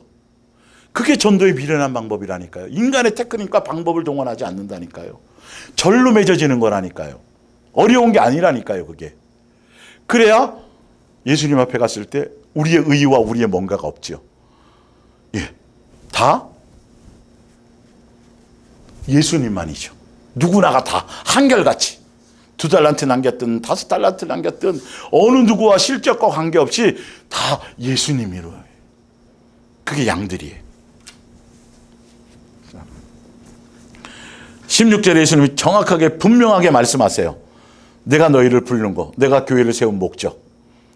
그게 전도의 미련한 방법이라니까요. 인간의 테크닉과 방법을 동원하지 않는다니까요. 절로 맺어지는 거라니까요. 어려운 게 아니라니까요. 그게. 그래야 예수님 앞에 갔을 때 우리의 의와 우리의 뭔가가 없죠. 다 예수님만이죠. 누구나가 다 한결같이 2달란트 남겼든 5달란트 남겼든 어느 누구와 실적과 관계없이 다 예수님이로. 그게 양들이에요. 16절에 예수님이 정확하게 분명하게 말씀하세요. 내가 너희를 부르는 거, 내가 교회를 세운 목적,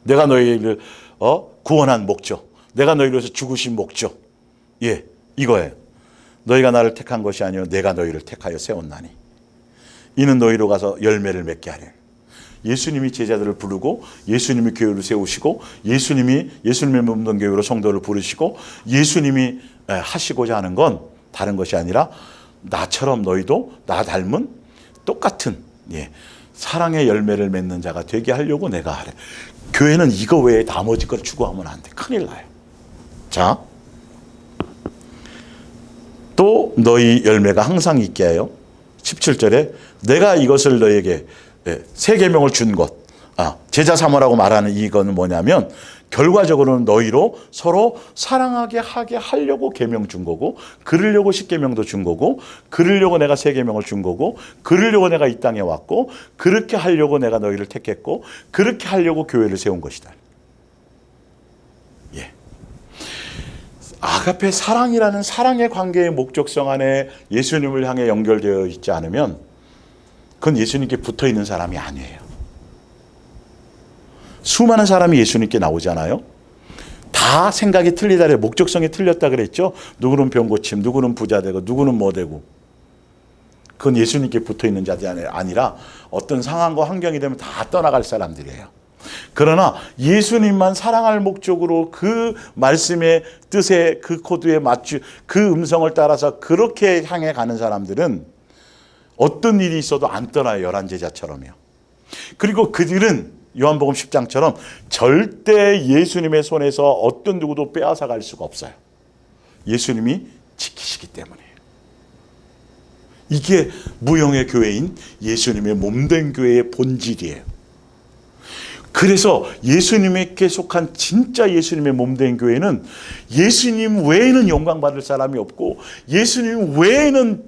내가 너희를 구원한 목적, 내가 너희를 위해서 죽으신 목적, 이거예요. 너희가 나를 택한 것이 아니요 내가 너희를 택하여 세웠나니 이는 너희로 가서 열매를 맺게 하려. 예수님이 제자들을 부르고 예수님이 교회를 세우시고 예수님의 몸된 교회로 성도를 부르시고 예수님이 하시고자 하는 건 다른 것이 아니라 나처럼 너희도 나 닮은 똑같은 사랑의 열매를 맺는 자가 되게 하려고 내가 하래. 교회는 이거 외에 나머지 걸 추구하면 안 돼. 큰일 나요. 자. 또 너희 열매가 항상 있게 하여 17절에 내가 이것을 너에게 새 계명을 준 것, 제자 삼으라고 말하는 이거는 뭐냐면 결과적으로는 너희로 서로 사랑하게 하게 하려고 계명 준 거고, 그러려고 십계명도 준 거고, 그러려고 내가 새 계명을 준 거고, 그러려고 내가 이 땅에 왔고, 그렇게 하려고 내가 너희를 택했고, 그렇게 하려고 교회를 세운 것이다. 예. 아가페 사랑이라는 사랑의 관계의 목적성 안에 예수님을 향해 연결되어 있지 않으면 그건 예수님께 붙어 있는 사람이 아니에요. 수많은 사람이 예수님께 나오잖아요. 다 생각이 틀리다 그래요. 목적성이 틀렸다 그랬죠. 누구는 병 고침, 누구는 부자 되고, 누구는 뭐 되고. 그건 예수님께 붙어 있는 자들이 아니라 어떤 상황과 환경이 되면 다 떠나갈 사람들이에요. 그러나 예수님만 사랑할 목적으로 그 말씀의 뜻에 그 코드에 맞추 그 음성을 따라서 그렇게 향해 가는 사람들은 어떤 일이 있어도 안 떠나요. 열한 제자처럼요. 그리고 그들은 요한복음 10장처럼 절대 예수님의 손에서 어떤 누구도 빼앗아 갈 수가 없어요. 예수님이 지키시기 때문이에요. 이게 무형의 교회인 예수님의 몸된 교회의 본질이에요. 그래서 예수님에게 속한 진짜 예수님의 몸된 교회는 예수님 외에는 영광 받을 사람이 없고, 예수님 외에는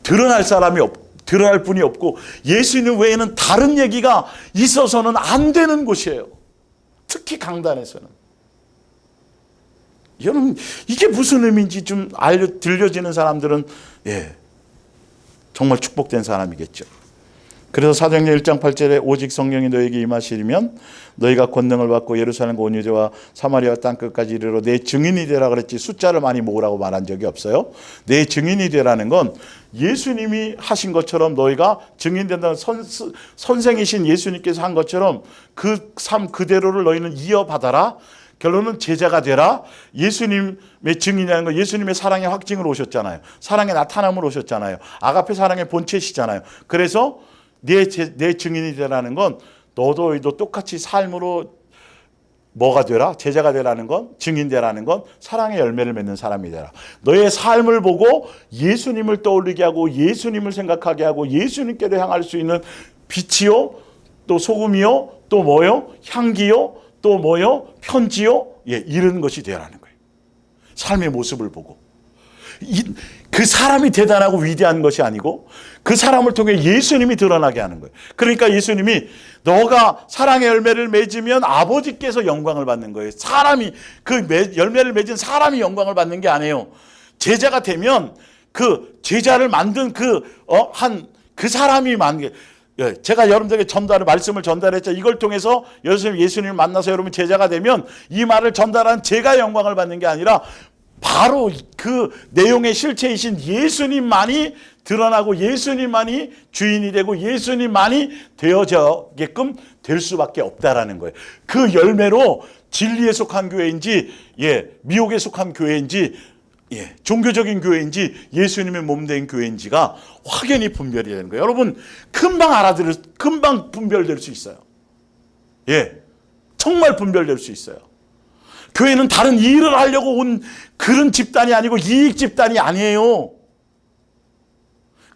드러날 분이 없고, 예수님 외에는 다른 얘기가 있어서는 안 되는 곳이에요. 특히 강단에서는. 여러분, 이게 무슨 의미인지 좀 들려지는 사람들은 정말 축복된 사람이겠죠. 그래서 사도행전 1장 8절에 오직 성령이 너에게 임하시면 너희가 권능을 받고 예루살렘과 온 유대와 사마리아 땅끝까지 이르러 내 증인이 되라 그랬지 숫자를 많이 모으라고 말한 적이 없어요. 내 증인이 되라는 건 예수님이 하신 것처럼 너희가 증인된다는 선생이신 예수님께서 한 것처럼 그 삶 그대로를 너희는 이어받아라. 결론은 제자가 되라. 예수님의 증인이라는 건 예수님의 사랑의 확증으로 오셨잖아요. 사랑의 나타남으로 오셨잖아요. 아가페 사랑의 본체시잖아요. 그래서 내 증인이 되라는 건 너도 똑같이 삶으로 뭐가 되라? 제자가 되라는 건, 증인 되라는 건 사랑의 열매를 맺는 사람이 되라. 너의 삶을 보고 예수님을 떠올리게 하고 예수님을 생각하게 하고 예수님께로 향할 수 있는 빛이요, 또 소금이요, 또 뭐요? 향기요, 또 뭐요? 편지요? 이런 것이 되라는 거예요. 삶의 모습을 보고. 그 사람이 대단하고 위대한 것이 아니고 그 사람을 통해 예수님이 드러나게 하는 거예요. 그러니까 예수님이 너가 사랑의 열매를 맺으면 아버지께서 영광을 받는 거예요. 사람이 그 열매를 맺은 사람이 영광을 받는 게 아니에요. 제자가 되면 그 제자를 만든 그 사람이 만든 게, 제가 여러분들에게 말씀을 전달했죠. 이걸 통해서 예수님을 만나서 여러분 제자가 되면 이 말을 전달한 제가 영광을 받는 게 아니라 바로 그 내용의 실체이신 예수님만이 드러나고 예수님만이 주인이 되고 예수님만이 되어져게끔 될 수밖에 없다라는 거예요. 그 열매로 진리에 속한 교회인지 미혹에 속한 교회인지 종교적인 교회인지 예수님의 몸된 교회인지가 확연히 분별이 되는 거예요. 여러분 금방 분별될 수 있어요. 정말 분별될 수 있어요. 교회는 다른 일을 하려고 온 그런 집단이 아니고 이익 집단이 아니에요.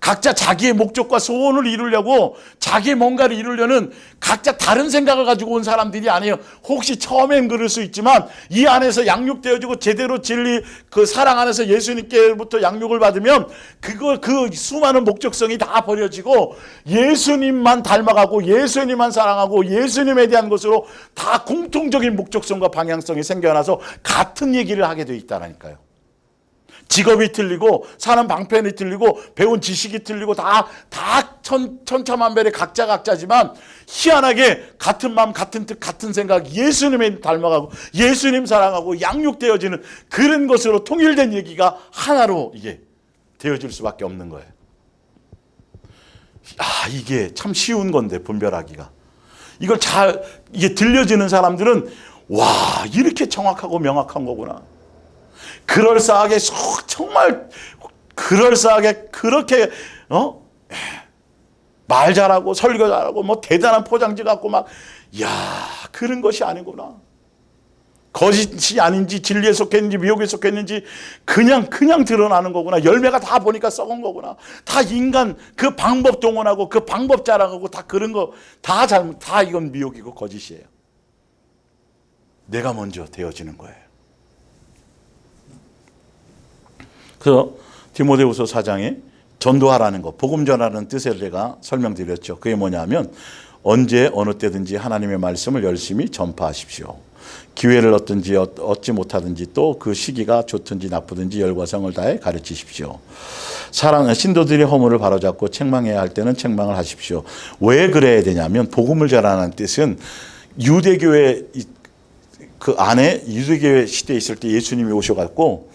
각자 자기의 목적과 소원을 이루려고 자기의 뭔가를 이루려는 각자 다른 생각을 가지고 온 사람들이 아니에요. 혹시 처음엔 그럴 수 있지만 이 안에서 양육되어지고 제대로 진리 그 사랑 안에서 예수님께로부터 양육을 받으면 그 수많은 목적성이 다 버려지고 예수님만 닮아가고 예수님만 사랑하고 예수님에 대한 것으로 다 공통적인 목적성과 방향성이 생겨나서 같은 얘기를 하게 돼 있다니까요. 직업이 틀리고 사는 방편이 틀리고 배운 지식이 틀리고 다 천차만별의 각자지만 희한하게 같은 마음 같은 뜻 같은 생각 예수님에 닮아가고 예수님 사랑하고 양육되어지는 그런 것으로 통일된 얘기가 하나로 이게 되어질 수밖에 없는 거예요. 이게 참 쉬운 건데 분별하기가. 이걸 이게 들려지는 사람들은 와 이렇게 정확하고 명확한 거구나. 그럴싸하게 정말 그럴싸하게 그렇게 말 잘하고 설교 잘하고 뭐 대단한 포장지 갖고 막 그런 것이 아니구나. 거짓이 아닌지 진리에 속했는지 미혹에 속했는지 그냥 드러나는 거구나. 열매가 다 보니까 썩은 거구나. 다 인간 그 방법 동원하고 그 방법 자랑하고 다 그런 거 다 잘못, 다 이건 미혹이고 거짓이에요. 내가 먼저 되어지는 거예요. 그래서 디모데후서 4장에 전도하라는 거, 복음 전하는 뜻을 제가 설명드렸죠. 그게 뭐냐면 언제 어느 때든지 하나님의 말씀을 열심히 전파하십시오. 기회를 얻든지 얻지 못하든지 또 그 시기가 좋든지 나쁘든지 열과 성을 다해 가르치십시오. 신도들이 허물을 바로잡고 책망해야 할 때는 책망을 하십시오. 왜 그래야 되냐면 복음을 전하는 뜻은 유대교회 그 안에 유대교회 시대에 있을 때 예수님이 오셔갖고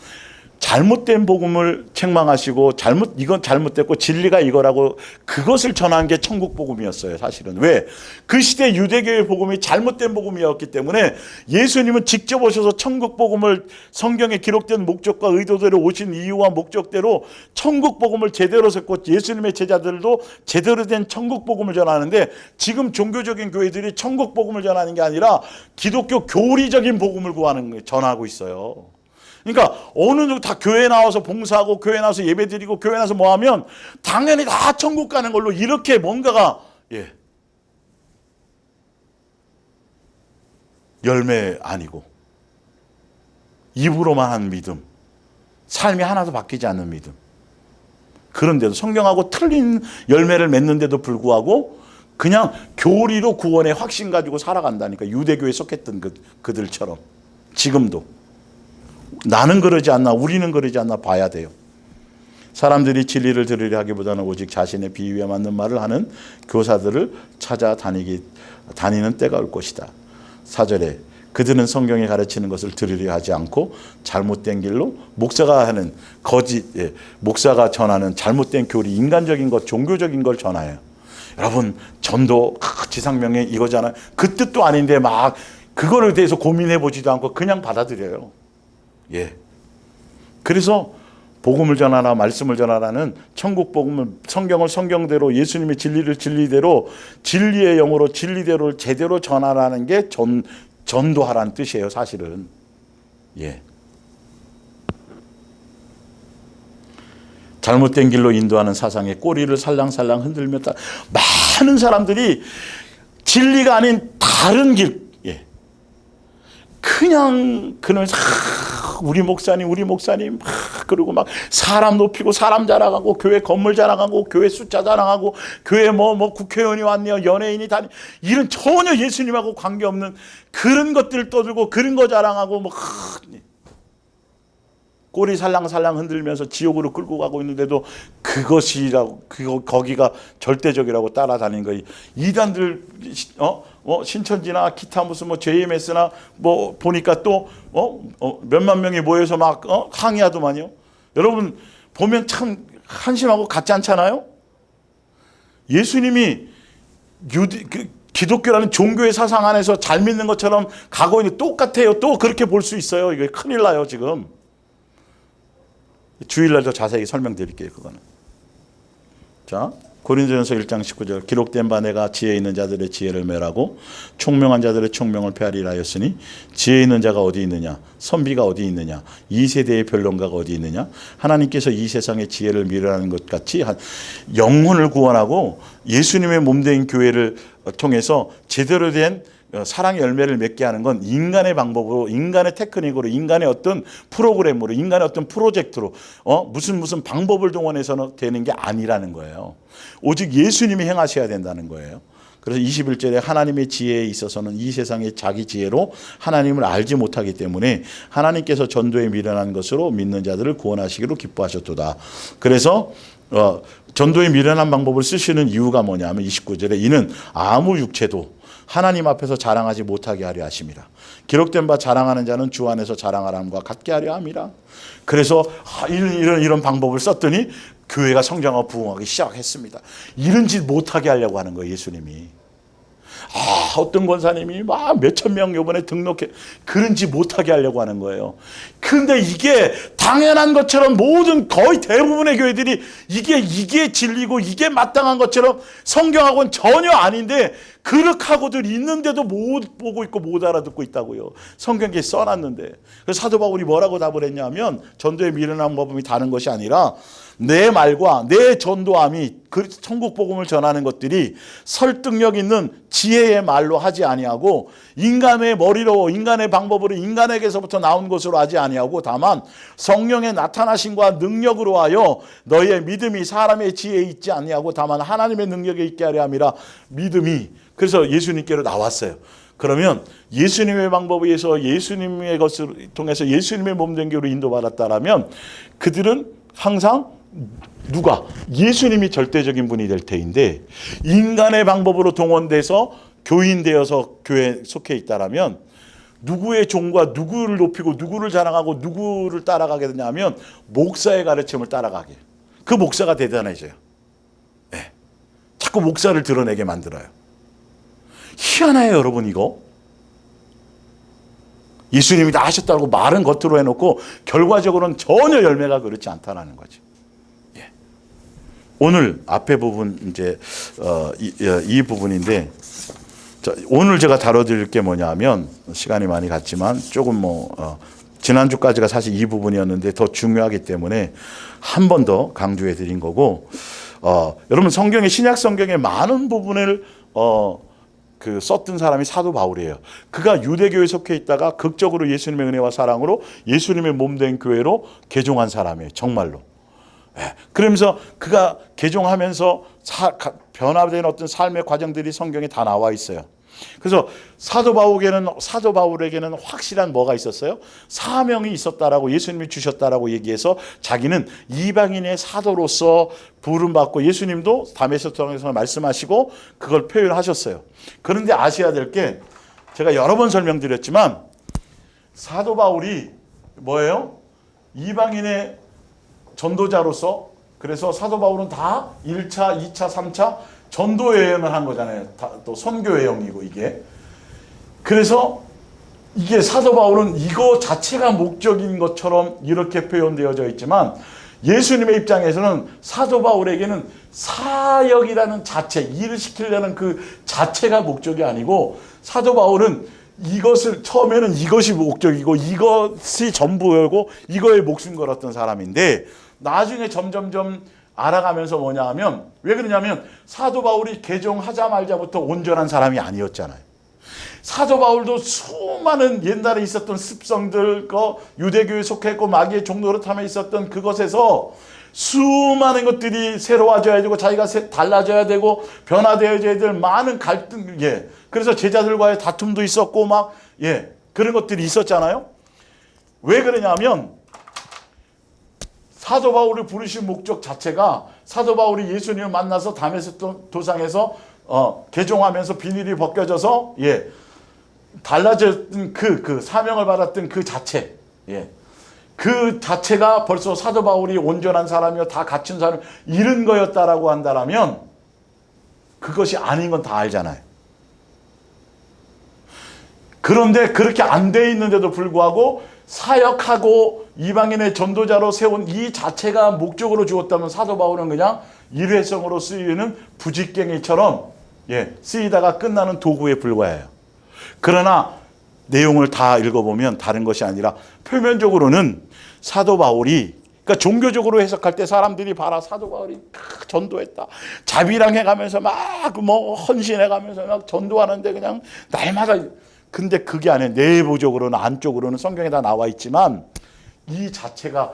잘못된 복음을 책망하시고 이건 잘못됐고 진리가 이거라고 그것을 전한 게 천국 복음이었어요. 사실은 왜? 그 시대 유대교의 복음이 잘못된 복음이었기 때문에 예수님은 직접 오셔서 천국 복음을 성경에 기록된 목적과 의도대로 오신 이유와 목적대로 천국 복음을 제대로 섞고 예수님의 제자들도 제대로 된 천국 복음을 전하는데 지금 종교적인 교회들이 천국 복음을 전하는 게 아니라 기독교 교리적인 복음을 전하고 있어요. 그러니까 어느 누구 다 교회 나와서 봉사하고 교회 나와서 예배드리고 교회 나와서 뭐 하면 당연히 다 천국 가는 걸로 이렇게 뭔가가 열매 아니고 입으로만 한 믿음, 삶이 하나도 바뀌지 않는 믿음. 그런데도 성경하고 틀린 열매를 맺는데도 불구하고 그냥 교리로 구원의 확신 가지고 살아간다니까. 유대교에 속했던 그들처럼 지금도. 나는 그러지 않나 우리는 그러지 않나 봐야 돼요. 사람들이 진리를 들으려 하기보다는 오직 자신의 비유에 맞는 말을 하는 교사들을 다니는 때가 올 것이다. 4절에 그들은 성경에 가르치는 것을 들으려 하지 않고 잘못된 길로 목사가 전하는 잘못된 교리, 인간적인 것, 종교적인 걸 전해요. 여러분 전도 지상명예 이거잖아요. 그 뜻도 아닌데 막 그거에 대해서 고민해 보지도 않고 그냥 받아들여요. 그래서 복음을 전하라 말씀을 전하라는 천국 복음을 성경을 성경대로 예수님의 진리를 진리대로 진리의 영으로 진리대로 제대로 전하라는 게 전도하라는 뜻이에요. 사실은. 잘못된 길로 인도하는 사상에 꼬리를 살랑살랑 흔들며 많은 사람들이 진리가 아닌 다른 길 그냥 그러면서 우리 목사님 그리고 막 사람 높이고 사람 자랑하고 교회 건물 자랑하고 교회 숫자 자랑하고 교회 뭐 국회의원이 왔네요 연예인이 다니 이런 전혀 예수님하고 관계없는 그런 것들 떠들고 그런 거 자랑하고 꼬리 살랑살랑 흔들면서 지옥으로 끌고 가고 있는데도 거기가 절대적이라고 따라다니는 거예요. 이단들 신천지나 기타 무슨 JMS나 보니까 또 몇만 명이 모여서 막 항의하더만요. 여러분 보면 참 한심하고 같지 않잖아요. 예수님이 기독교라는 종교의 사상 안에서 잘 믿는 것처럼 가고 있는 똑같아요. 또 그렇게 볼 수 있어요. 이게 큰일 나요 지금. 주일날 더 자세히 설명드릴게요. 그거는. 자, 고린도전서 1장 19절 기록된 바 내가 지혜 있는 자들의 지혜를 멸하고 총명한 자들의 총명을 폐하리라 하였으니 지혜 있는 자가 어디 있느냐 선비가 어디 있느냐 이 세대의 변론가가 어디 있느냐. 하나님께서 이 세상의 지혜를 미련하는 것 같이 영혼을 구원하고 예수님의 몸된 교회를 통해서 제대로 된 사랑의 열매를 맺게 하는 건 인간의 방법으로 인간의 테크닉으로 인간의 어떤 프로그램으로 인간의 어떤 프로젝트로 무슨 방법을 동원해서는 되는 게 아니라는 거예요. 오직 예수님이 행하셔야 된다는 거예요. 그래서 21절에 하나님의 지혜에 있어서는 이 세상의 자기 지혜로 하나님을 알지 못하기 때문에 하나님께서 전도에 미련한 것으로 믿는 자들을 구원하시기로 기뻐하셨도다. 그래서 전도에 미련한 방법을 쓰시는 이유가 뭐냐면 29절에 이는 아무 육체도 하나님 앞에서 자랑하지 못하게 하려 하심이라. 기록된 바 자랑하는 자는 주 안에서 자랑하람과 같게 하려 함이라. 그래서 이런 방법을 썼더니 교회가 성장하고 부흥하기 시작했습니다. 이런 짓 못하게 하려고 하는 거예요. 예수님이. 어떤 권사님이 막 몇천 명 요번에 등록해 그런지 못하게 하려고 하는 거예요. 근데 이게 당연한 것처럼 모든 거의 대부분의 교회들이 이게 진리고 이게 마땅한 것처럼 성경하고는 전혀 아닌데 그렇게 하고들 있는데도 못 보고 있고 못 알아듣고 있다고요. 성경에 써놨는데. 그래서 사도 바울이 뭐라고 답을 했냐면 전도의 미련한 법이 다른 것이 아니라 내 말과 내 전도함이 그 천국 복음을 전하는 것들이 설득력 있는 지혜의 말로 하지 아니하고 인간의 머리로 인간의 방법으로 인간에게서부터 나온 것으로 하지 아니하고 다만 성령의 나타나심과 능력으로 하여 너희의 믿음이 사람의 지혜에 있지 아니하고 다만 하나님의 능력에 있게 하려 함이라. 믿음이 그래서 예수님께로 나왔어요. 그러면 예수님의 방법에 의해서 예수님의 것을 통해서 예수님의 몸된 교로 인도받았다라면 그들은 항상 누가? 예수님이 절대적인 분이 될 테인데 인간의 방법으로 동원돼서 교인되어서 교회에 속해 있다라면 누구의 종과 누구를 높이고 누구를 자랑하고 누구를 따라가게 되냐면 목사의 가르침을 따라가게. 그 목사가 대단해져요. 네. 자꾸 목사를 드러내게 만들어요. 희한해요, 여러분. 이거 예수님이 다 하셨다고 말은 겉으로 해놓고 결과적으로는 전혀 열매가 그렇지 않다라는 거죠. 예. 오늘 앞에 부분 이제 이 부분인데 오늘 제가 다뤄드릴 게 뭐냐면 시간이 많이 갔지만 조금 지난주까지가 사실 이 부분이었는데 더 중요하기 때문에 한 번 더 강조해 드린 거고 여러분 성경의 신약 성경의 많은 부분을 썼던 사람이 사도 바울이에요. 그가 유대교에 속해 있다가 극적으로 예수님의 은혜와 사랑으로 예수님의 몸된 교회로 개종한 사람이에요. 정말로. 그러면서 그가 개종하면서 변화된 어떤 삶의 과정들이 성경에 다 나와 있어요. 그래서 사도 바울에게는 확실한 뭐가 있었어요? 사명이 있었다라고 예수님이 주셨다라고 얘기해서 자기는 이방인의 사도로서 부름받고 예수님도 담에색 통해서 말씀하시고 그걸 표현하셨어요. 그런데 아셔야 될 게 제가 여러 번 설명드렸지만 사도 바울이 뭐예요? 이방인의 전도자로서 그래서 사도 바울은 다 1차, 2차, 3차 전도 여행을 한 거잖아요. 또 선교 여행이고 이게. 그래서 이게 사도 바울은 이거 자체가 목적인 것처럼 이렇게 표현되어져 있지만 예수님의 입장에서는 사도 바울에게는 사역이라는 자체, 일을 시키려는 그 자체가 목적이 아니고 사도 바울은 이것을 처음에는 이것이 목적이고 이것이 전부였고 이거에 목숨 걸었던 사람인데 나중에 점점점 알아가면서 뭐냐 하면 왜 그러냐면 사도 바울이 개종하자마자부터 온전한 사람이 아니었잖아요. 사도 바울도 수많은 옛날에 있었던 습성들, 유대교에 속했고 마귀의 종노릇함에 있었던 그것에서 수많은 것들이 새로워져야 되고 자기가 달라져야 되고 변화되어져야 될 많은 갈등, 그래서 제자들과의 다툼도 있었고 그런 것들이 있었잖아요. 왜 그러냐면 사도 바울을 부르신 목적 자체가 사도 바울이 예수님을 만나서 담에색 도상에서 개종하면서 비닐이 벗겨져서 달라졌던 그 사명을 받았던 그 자체, 그 자체가 벌써 사도 바울이 온전한 사람이요 다 갖춘 사람 이런 거였다라고 한다라면 그것이 아닌 건 다 알잖아요. 그런데 그렇게 안 돼 있는데도 불구하고 사역하고 이방인의 전도자로 세운 이 자체가 목적으로 주었다면 사도 바울은 그냥 일회성으로 쓰이는 부직갱이처럼 쓰이다가 끝나는 도구에 불과해요. 그러나 내용을 다 읽어보면 다른 것이 아니라 표면적으로는 사도 바울이 그러니까 종교적으로 해석할 때 사람들이 봐라 사도 바울이 전도했다. 자비랑해가면서 막 헌신해가면서 막 전도하는데 그냥 날마다 근데 그게 아니에요. 내부적으로는 안쪽으로는 성경에 다 나와 있지만 이 자체가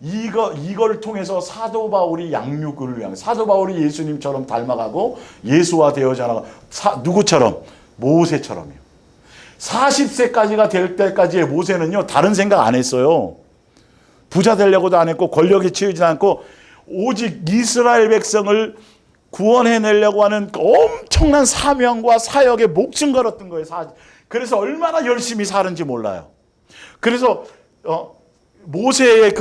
이걸 통해서 사도 바울이 양육을 위한 사도 바울이 예수님처럼 닮아가고 예수화 되어져 나가 누구처럼 모세처럼요. 40세까지가 될 때까지의 모세는요 다른 생각 안 했어요. 부자 되려고도 안 했고 권력에 치이지 않고 오직 이스라엘 백성을 구원해내려고 하는 엄청난 사명과 사역에 목숨 걸었던 거예요. 그래서 얼마나 열심히 사는지 몰라요. 그래서 모세의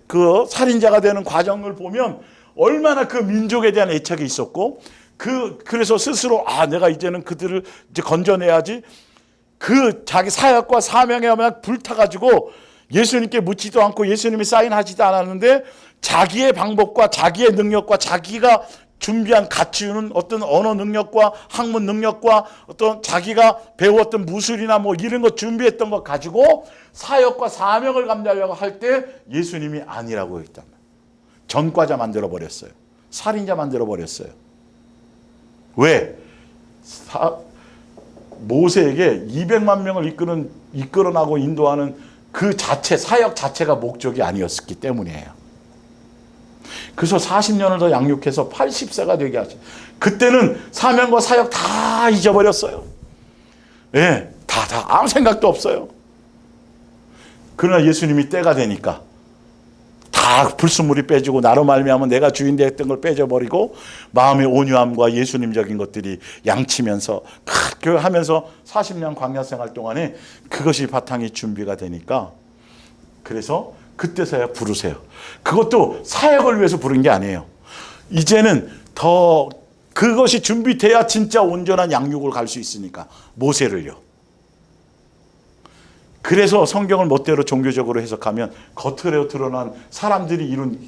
그 살인자가 되는 과정을 보면 얼마나 그 민족에 대한 애착이 있었고 그래서 스스로 내가 이제는 그들을 이제 건져내야지. 그 자기 사역과 사명에 그냥 불타가지고 예수님께 묻지도 않고 예수님이 사인하지도 않았는데 자기의 방법과 자기의 능력과 자기가 준비한 갖추는 어떤 언어 능력과 학문 능력과 어떤 자기가 배웠던 무술이나 뭐 이런 거 준비했던 거 가지고 사역과 사명을 감당하려고 할 때 예수님이 아니라고 했단 말이에요. 전과자 만들어 버렸어요. 살인자 만들어 버렸어요. 왜? 모세에게 200만 명을 이끌어나고 인도하는 그 자체, 사역 자체가 목적이 아니었기 때문이에요. 그래서 40년을 더 양육해서 80세가 되게 하죠. 그때는 사명과 사역 다 잊어버렸어요. 예, 다 아무 생각도 없어요. 그러나 예수님이 때가 되니까 다 불순물이 빼지고 나로 말미암아 내가 주인 되었던 걸 빼져버리고 마음의 온유함과 예수님적인 것들이 양치면서 하면서 40년 광야 생활 동안에 그것이 바탕이 준비가 되니까 그래서 그때서야 부르세요. 그것도 사역을 위해서 부른 게 아니에요. 이제는 더 그것이 준비돼야 진짜 온전한 양육을 갈 수 있으니까 모세를요. 그래서 성경을 멋대로 종교적으로 해석하면 겉으로 드러난 사람들이 이룬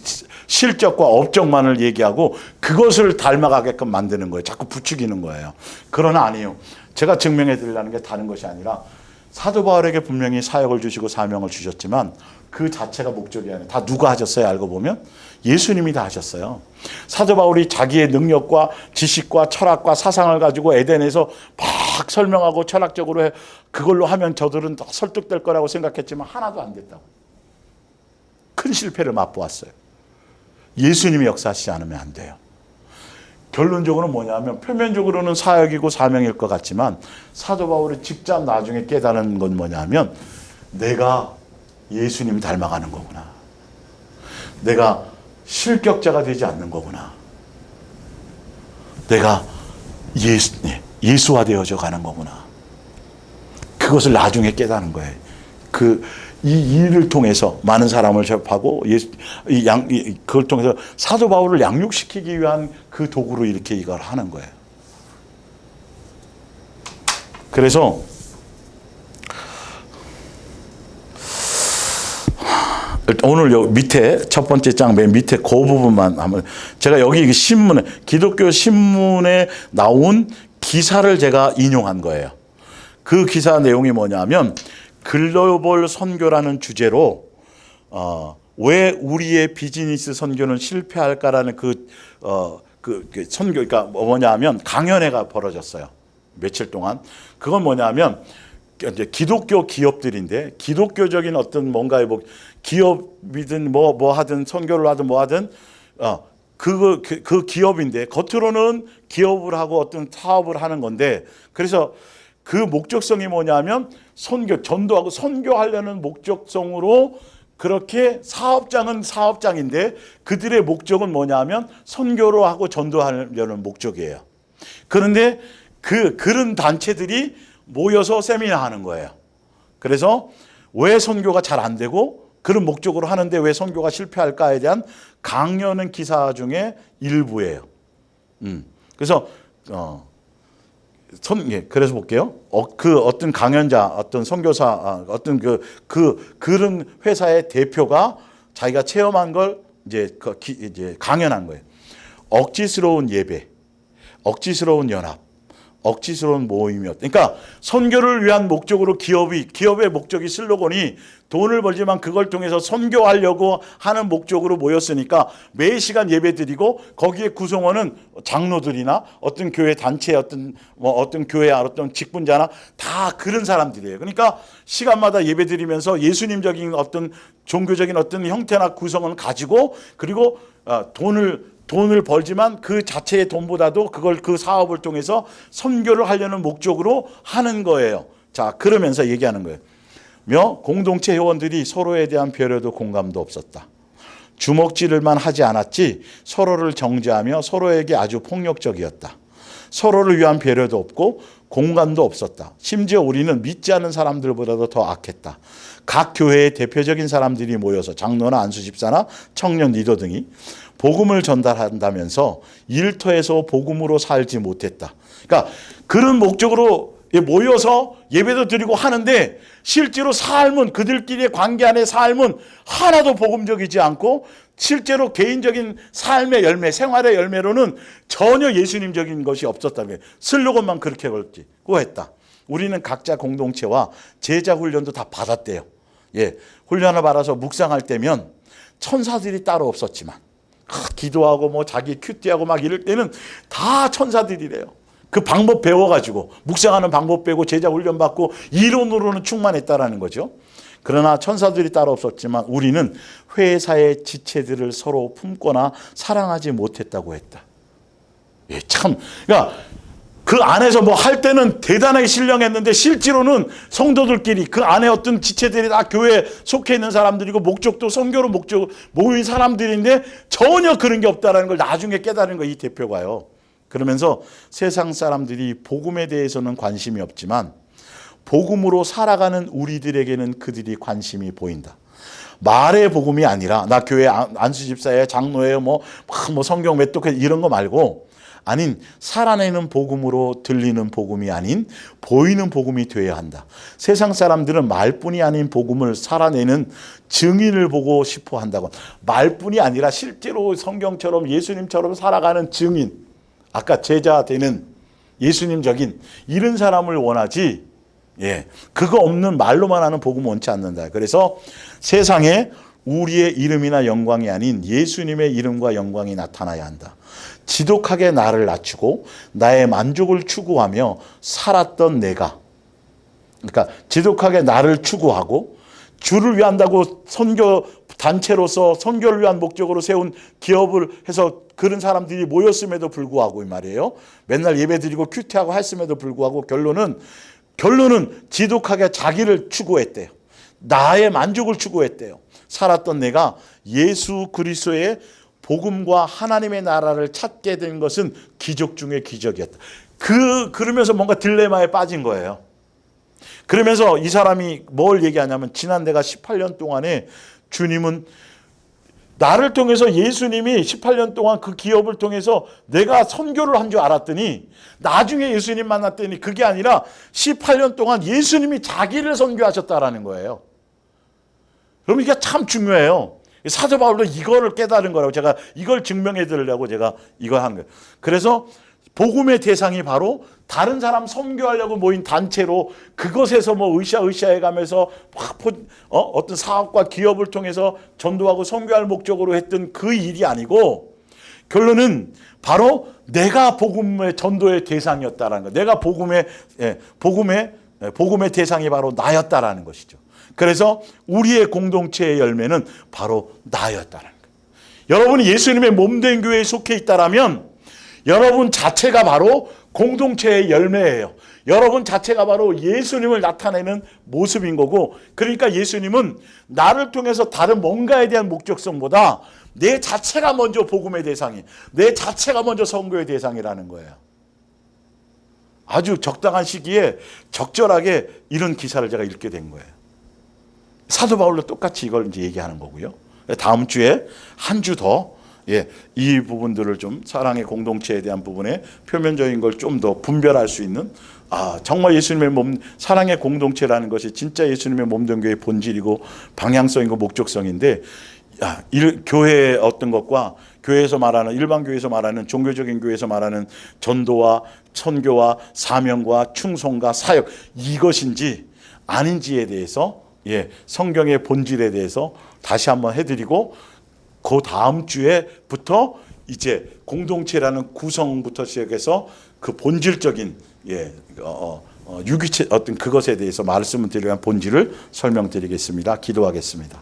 실적과 업적만을 얘기하고 그것을 닮아가게끔 만드는 거예요. 자꾸 부추기는 거예요. 그러나 아니에요. 제가 증명해 드리려는 게 다른 것이 아니라 사도 바울에게 분명히 사역을 주시고 사명을 주셨지만 그 자체가 목적이 아니에요. 다 누가 하셨어요? 알고 보면 예수님이 다 하셨어요. 사도 바울이 자기의 능력과 지식과 철학과 사상을 가지고 에덴에서 막 설명하고 철학적으로 그걸로 하면 저들은 더 설득될 거라고 생각했지만 하나도 안 됐다고. 큰 실패를 맛보았어요. 예수님이 역사하시지 않으면 안 돼요. 결론적으로 뭐냐면 표면적으로는 사역이고 사명일 것 같지만 사도 바울이 직접 나중에 깨달은 건 뭐냐면 내가 예수님 닮아가는 거구나. 내가 실격자가 되지 않는 거구나. 내가 예수화되어져 가는 거구나. 그것을 나중에 깨닫는 거예요. 이 일을 통해서 많은 사람을 접하고 그걸 통해서 사도 바울을 양육시키기 위한 그 도구로 이렇게 이걸 하는 거예요. 그래서 오늘 여기 밑에 첫 번째 장 맨 밑에 그 부분만 한번 제가 여기 신문에 기독교 신문에 나온 기사를 제가 인용한 거예요. 그 기사 내용이 뭐냐면 글로벌 선교라는 주제로 왜 우리의 비즈니스 선교는 실패할까라는 그 선교 그러니까 뭐냐면 강연회가 벌어졌어요. 며칠 동안. 그건 뭐냐면 이제 기독교 기업들인데 기독교적인 어떤 뭔가의 기업이든 뭐 하든 선교를 하든 뭐 하든 그 기업인데 겉으로는 기업을 하고 어떤 사업을 하는 건데 그래서 그 목적성이 뭐냐면 전도하고 선교하려는 목적성으로 그렇게 사업장은 사업장인데 그들의 목적은 뭐냐면 선교로 하고 전도하려는 목적이에요. 그런데 그런 단체들이 모여서 세미나 하는 거예요. 그래서 왜 선교가 잘 안 되고 그런 목적으로 하는데 왜 선교가 실패할까에 대한 강연은 기사 중에 일부예요. 그래서 그래서 볼게요. 그 어떤 강연자, 어떤 선교사, 어떤 그런 회사의 대표가 자기가 체험한 걸 이제 강연한 거예요. 억지스러운 예배, 억지스러운 연합, 억지스러운 모임이었다. 그러니까 선교를 위한 목적으로 기업의 목적이 슬로건이 돈을 벌지만 그걸 통해서 선교하려고 하는 목적으로 모였으니까 매 시간 예배드리고 거기에 구성원은 장로들이나 어떤 교회 단체 어떤 교회 어떤 직분자나 다 그런 사람들이에요. 그러니까 시간마다 예배드리면서 예수님적인 어떤 종교적인 어떤 형태나 구성을 가지고 그리고 돈을 벌지만 그 자체의 돈보다도 그 사업을 통해서 선교를 하려는 목적으로 하는 거예요. 자, 그러면서 얘기하는 거예요. 공동체 회원들이 서로에 대한 배려도 공감도 없었다. 주먹질을만 하지 않았지 서로를 정죄하며 서로에게 아주 폭력적이었다. 서로를 위한 배려도 없고 공감도 없었다. 심지어 우리는 믿지 않는 사람들보다도 더 악했다. 각 교회의 대표적인 사람들이 모여서 장로나 안수집사나 청년 리더 등이 복음을 전달한다면서 일터에서 복음으로 살지 못했다. 그러니까 그런 목적으로 모여서 예배도 드리고 하는데 실제로 삶은, 그들끼리의 관계 안의 삶은 하나도 복음적이지 않고 실제로 개인적인 삶의 열매, 생활의 열매로는 전혀 예수님적인 것이 없었다는 거예요. 슬로건만 그렇게 걸고 했다. 우리는 각자 공동체와 제자 훈련도 다 받았대요. 훈련을 받아서 묵상할 때면 천사들이 따로 없었지만 기도하고 뭐 자기 큐티하고 막 이럴 때는 다 천사들이래요. 그 방법 배워가지고 묵상하는 방법 배우고 제자 훈련 받고 이론으로는 충만했다라는 거죠. 그러나 천사들이 따로 없었지만 우리는 회사의 지체들을 서로 품거나 사랑하지 못했다고 했다. 참, 그러니까 그 안에서 뭐 할 때는 대단하게 신령했는데 실제로는 성도들끼리 그 안에 어떤 지체들이 다 교회에 속해 있는 사람들이고 목적도 선교로 목적 모인 사람들인데 전혀 그런 게 없다라는 걸 나중에 깨달은 거 이 대표가요. 그러면서 세상 사람들이 복음에 대해서는 관심이 없지만 복음으로 살아가는 우리들에게는 그들이 관심이 보인다. 말의 복음이 아니라 나 교회 안수집사예요, 장로예요, 뭐 성경 몇 독해 이런 거 말고 아닌 살아내는 복음으로 들리는 복음이 아닌 보이는 복음이 되어야 한다. 세상 사람들은 말뿐이 아닌 복음을 살아내는 증인을 보고 싶어 한다고. 말뿐이 아니라 실제로 성경처럼 예수님처럼 살아가는 증인, 아까 제자 되는 예수님적인 이런 사람을 원하지, 그거 없는 말로만 하는 복음 원치 않는다. 그래서 세상에 우리의 이름이나 영광이 아닌 예수님의 이름과 영광이 나타나야 한다. 지독하게 나를 낮추고 나의 만족을 추구하며 살았던 내가, 그러니까 지독하게 나를 추구하고 주를 위한다고 선교 단체로서 선교를 위한 목적으로 세운 기업을 해서 그런 사람들이 모였음에도 불구하고 이 말이에요. 맨날 예배드리고 큐티하고 했음에도 불구하고 결론은 지독하게 자기를 추구했대요. 나의 만족을 추구했대요. 살았던 내가 예수 그리스도의 복음과 하나님의 나라를 찾게 된 것은 기적 중에 기적이었다. 그러면서 뭔가 딜레마에 빠진 거예요. 그러면서 이 사람이 뭘 얘기하냐면 지난 내가 18년 동안에 주님은 나를 통해서 예수님이 18년 동안 그 기업을 통해서 내가 선교를 한 줄 알았더니 나중에 예수님 만났더니 그게 아니라 18년 동안 예수님이 자기를 선교하셨다라는 거예요. 그럼 이게 참 중요해요. 사도 바울도 이거를 깨달은 거라고 제가 이걸 증명해 드리려고 제가 이걸 한 거예요. 그래서 복음의 대상이 바로 다른 사람 선교하려고 모인 단체로 그것에서 뭐 으쌰으쌰해 가면서 어떤 사업과 기업을 통해서 전도하고 선교할 목적으로 했던 그 일이 아니고 결론은 바로 내가 복음의 전도의 대상이었다라는 거. 내가 복음의 대상이 바로 나였다라는 것이죠. 그래서 우리의 공동체의 열매는 바로 나였다는 거예요. 여러분이 예수님의 몸된 교회에 속해 있다라면 여러분 자체가 바로 공동체의 열매예요. 여러분 자체가 바로 예수님을 나타내는 모습인 거고, 그러니까 예수님은 나를 통해서 다른 뭔가에 대한 목적성보다 내 자체가 먼저 복음의 대상이, 내 자체가 먼저 선교의 대상이라는 거예요. 아주 적당한 시기에 적절하게 이런 기사를 제가 읽게 된 거예요. 사도 바울도 똑같이 이걸 이제 얘기하는 거고요. 다음 주에 한 주 더 이 부분들을 좀 사랑의 공동체에 대한 부분에 표면적인 걸 좀 더 분별할 수 있는, 정말 예수님의 몸, 사랑의 공동체라는 것이 진짜 예수님의 몸된 교회의 본질이고 방향성이고 목적성인데, 교회의 어떤 것과 교회에서 말하는 일반 교회에서 말하는 종교적인 교회에서 말하는 전도와 선교와 사명과 충성과 사역, 이것인지 아닌지에 대해서 성경의 본질에 대해서 다시 한번 해드리고, 그 다음 주에부터 이제 공동체라는 구성부터 시작해서 그 본질적인 유기체 어떤 그것에 대해서 말씀을 드리는 본질을 설명드리겠습니다. 기도하겠습니다.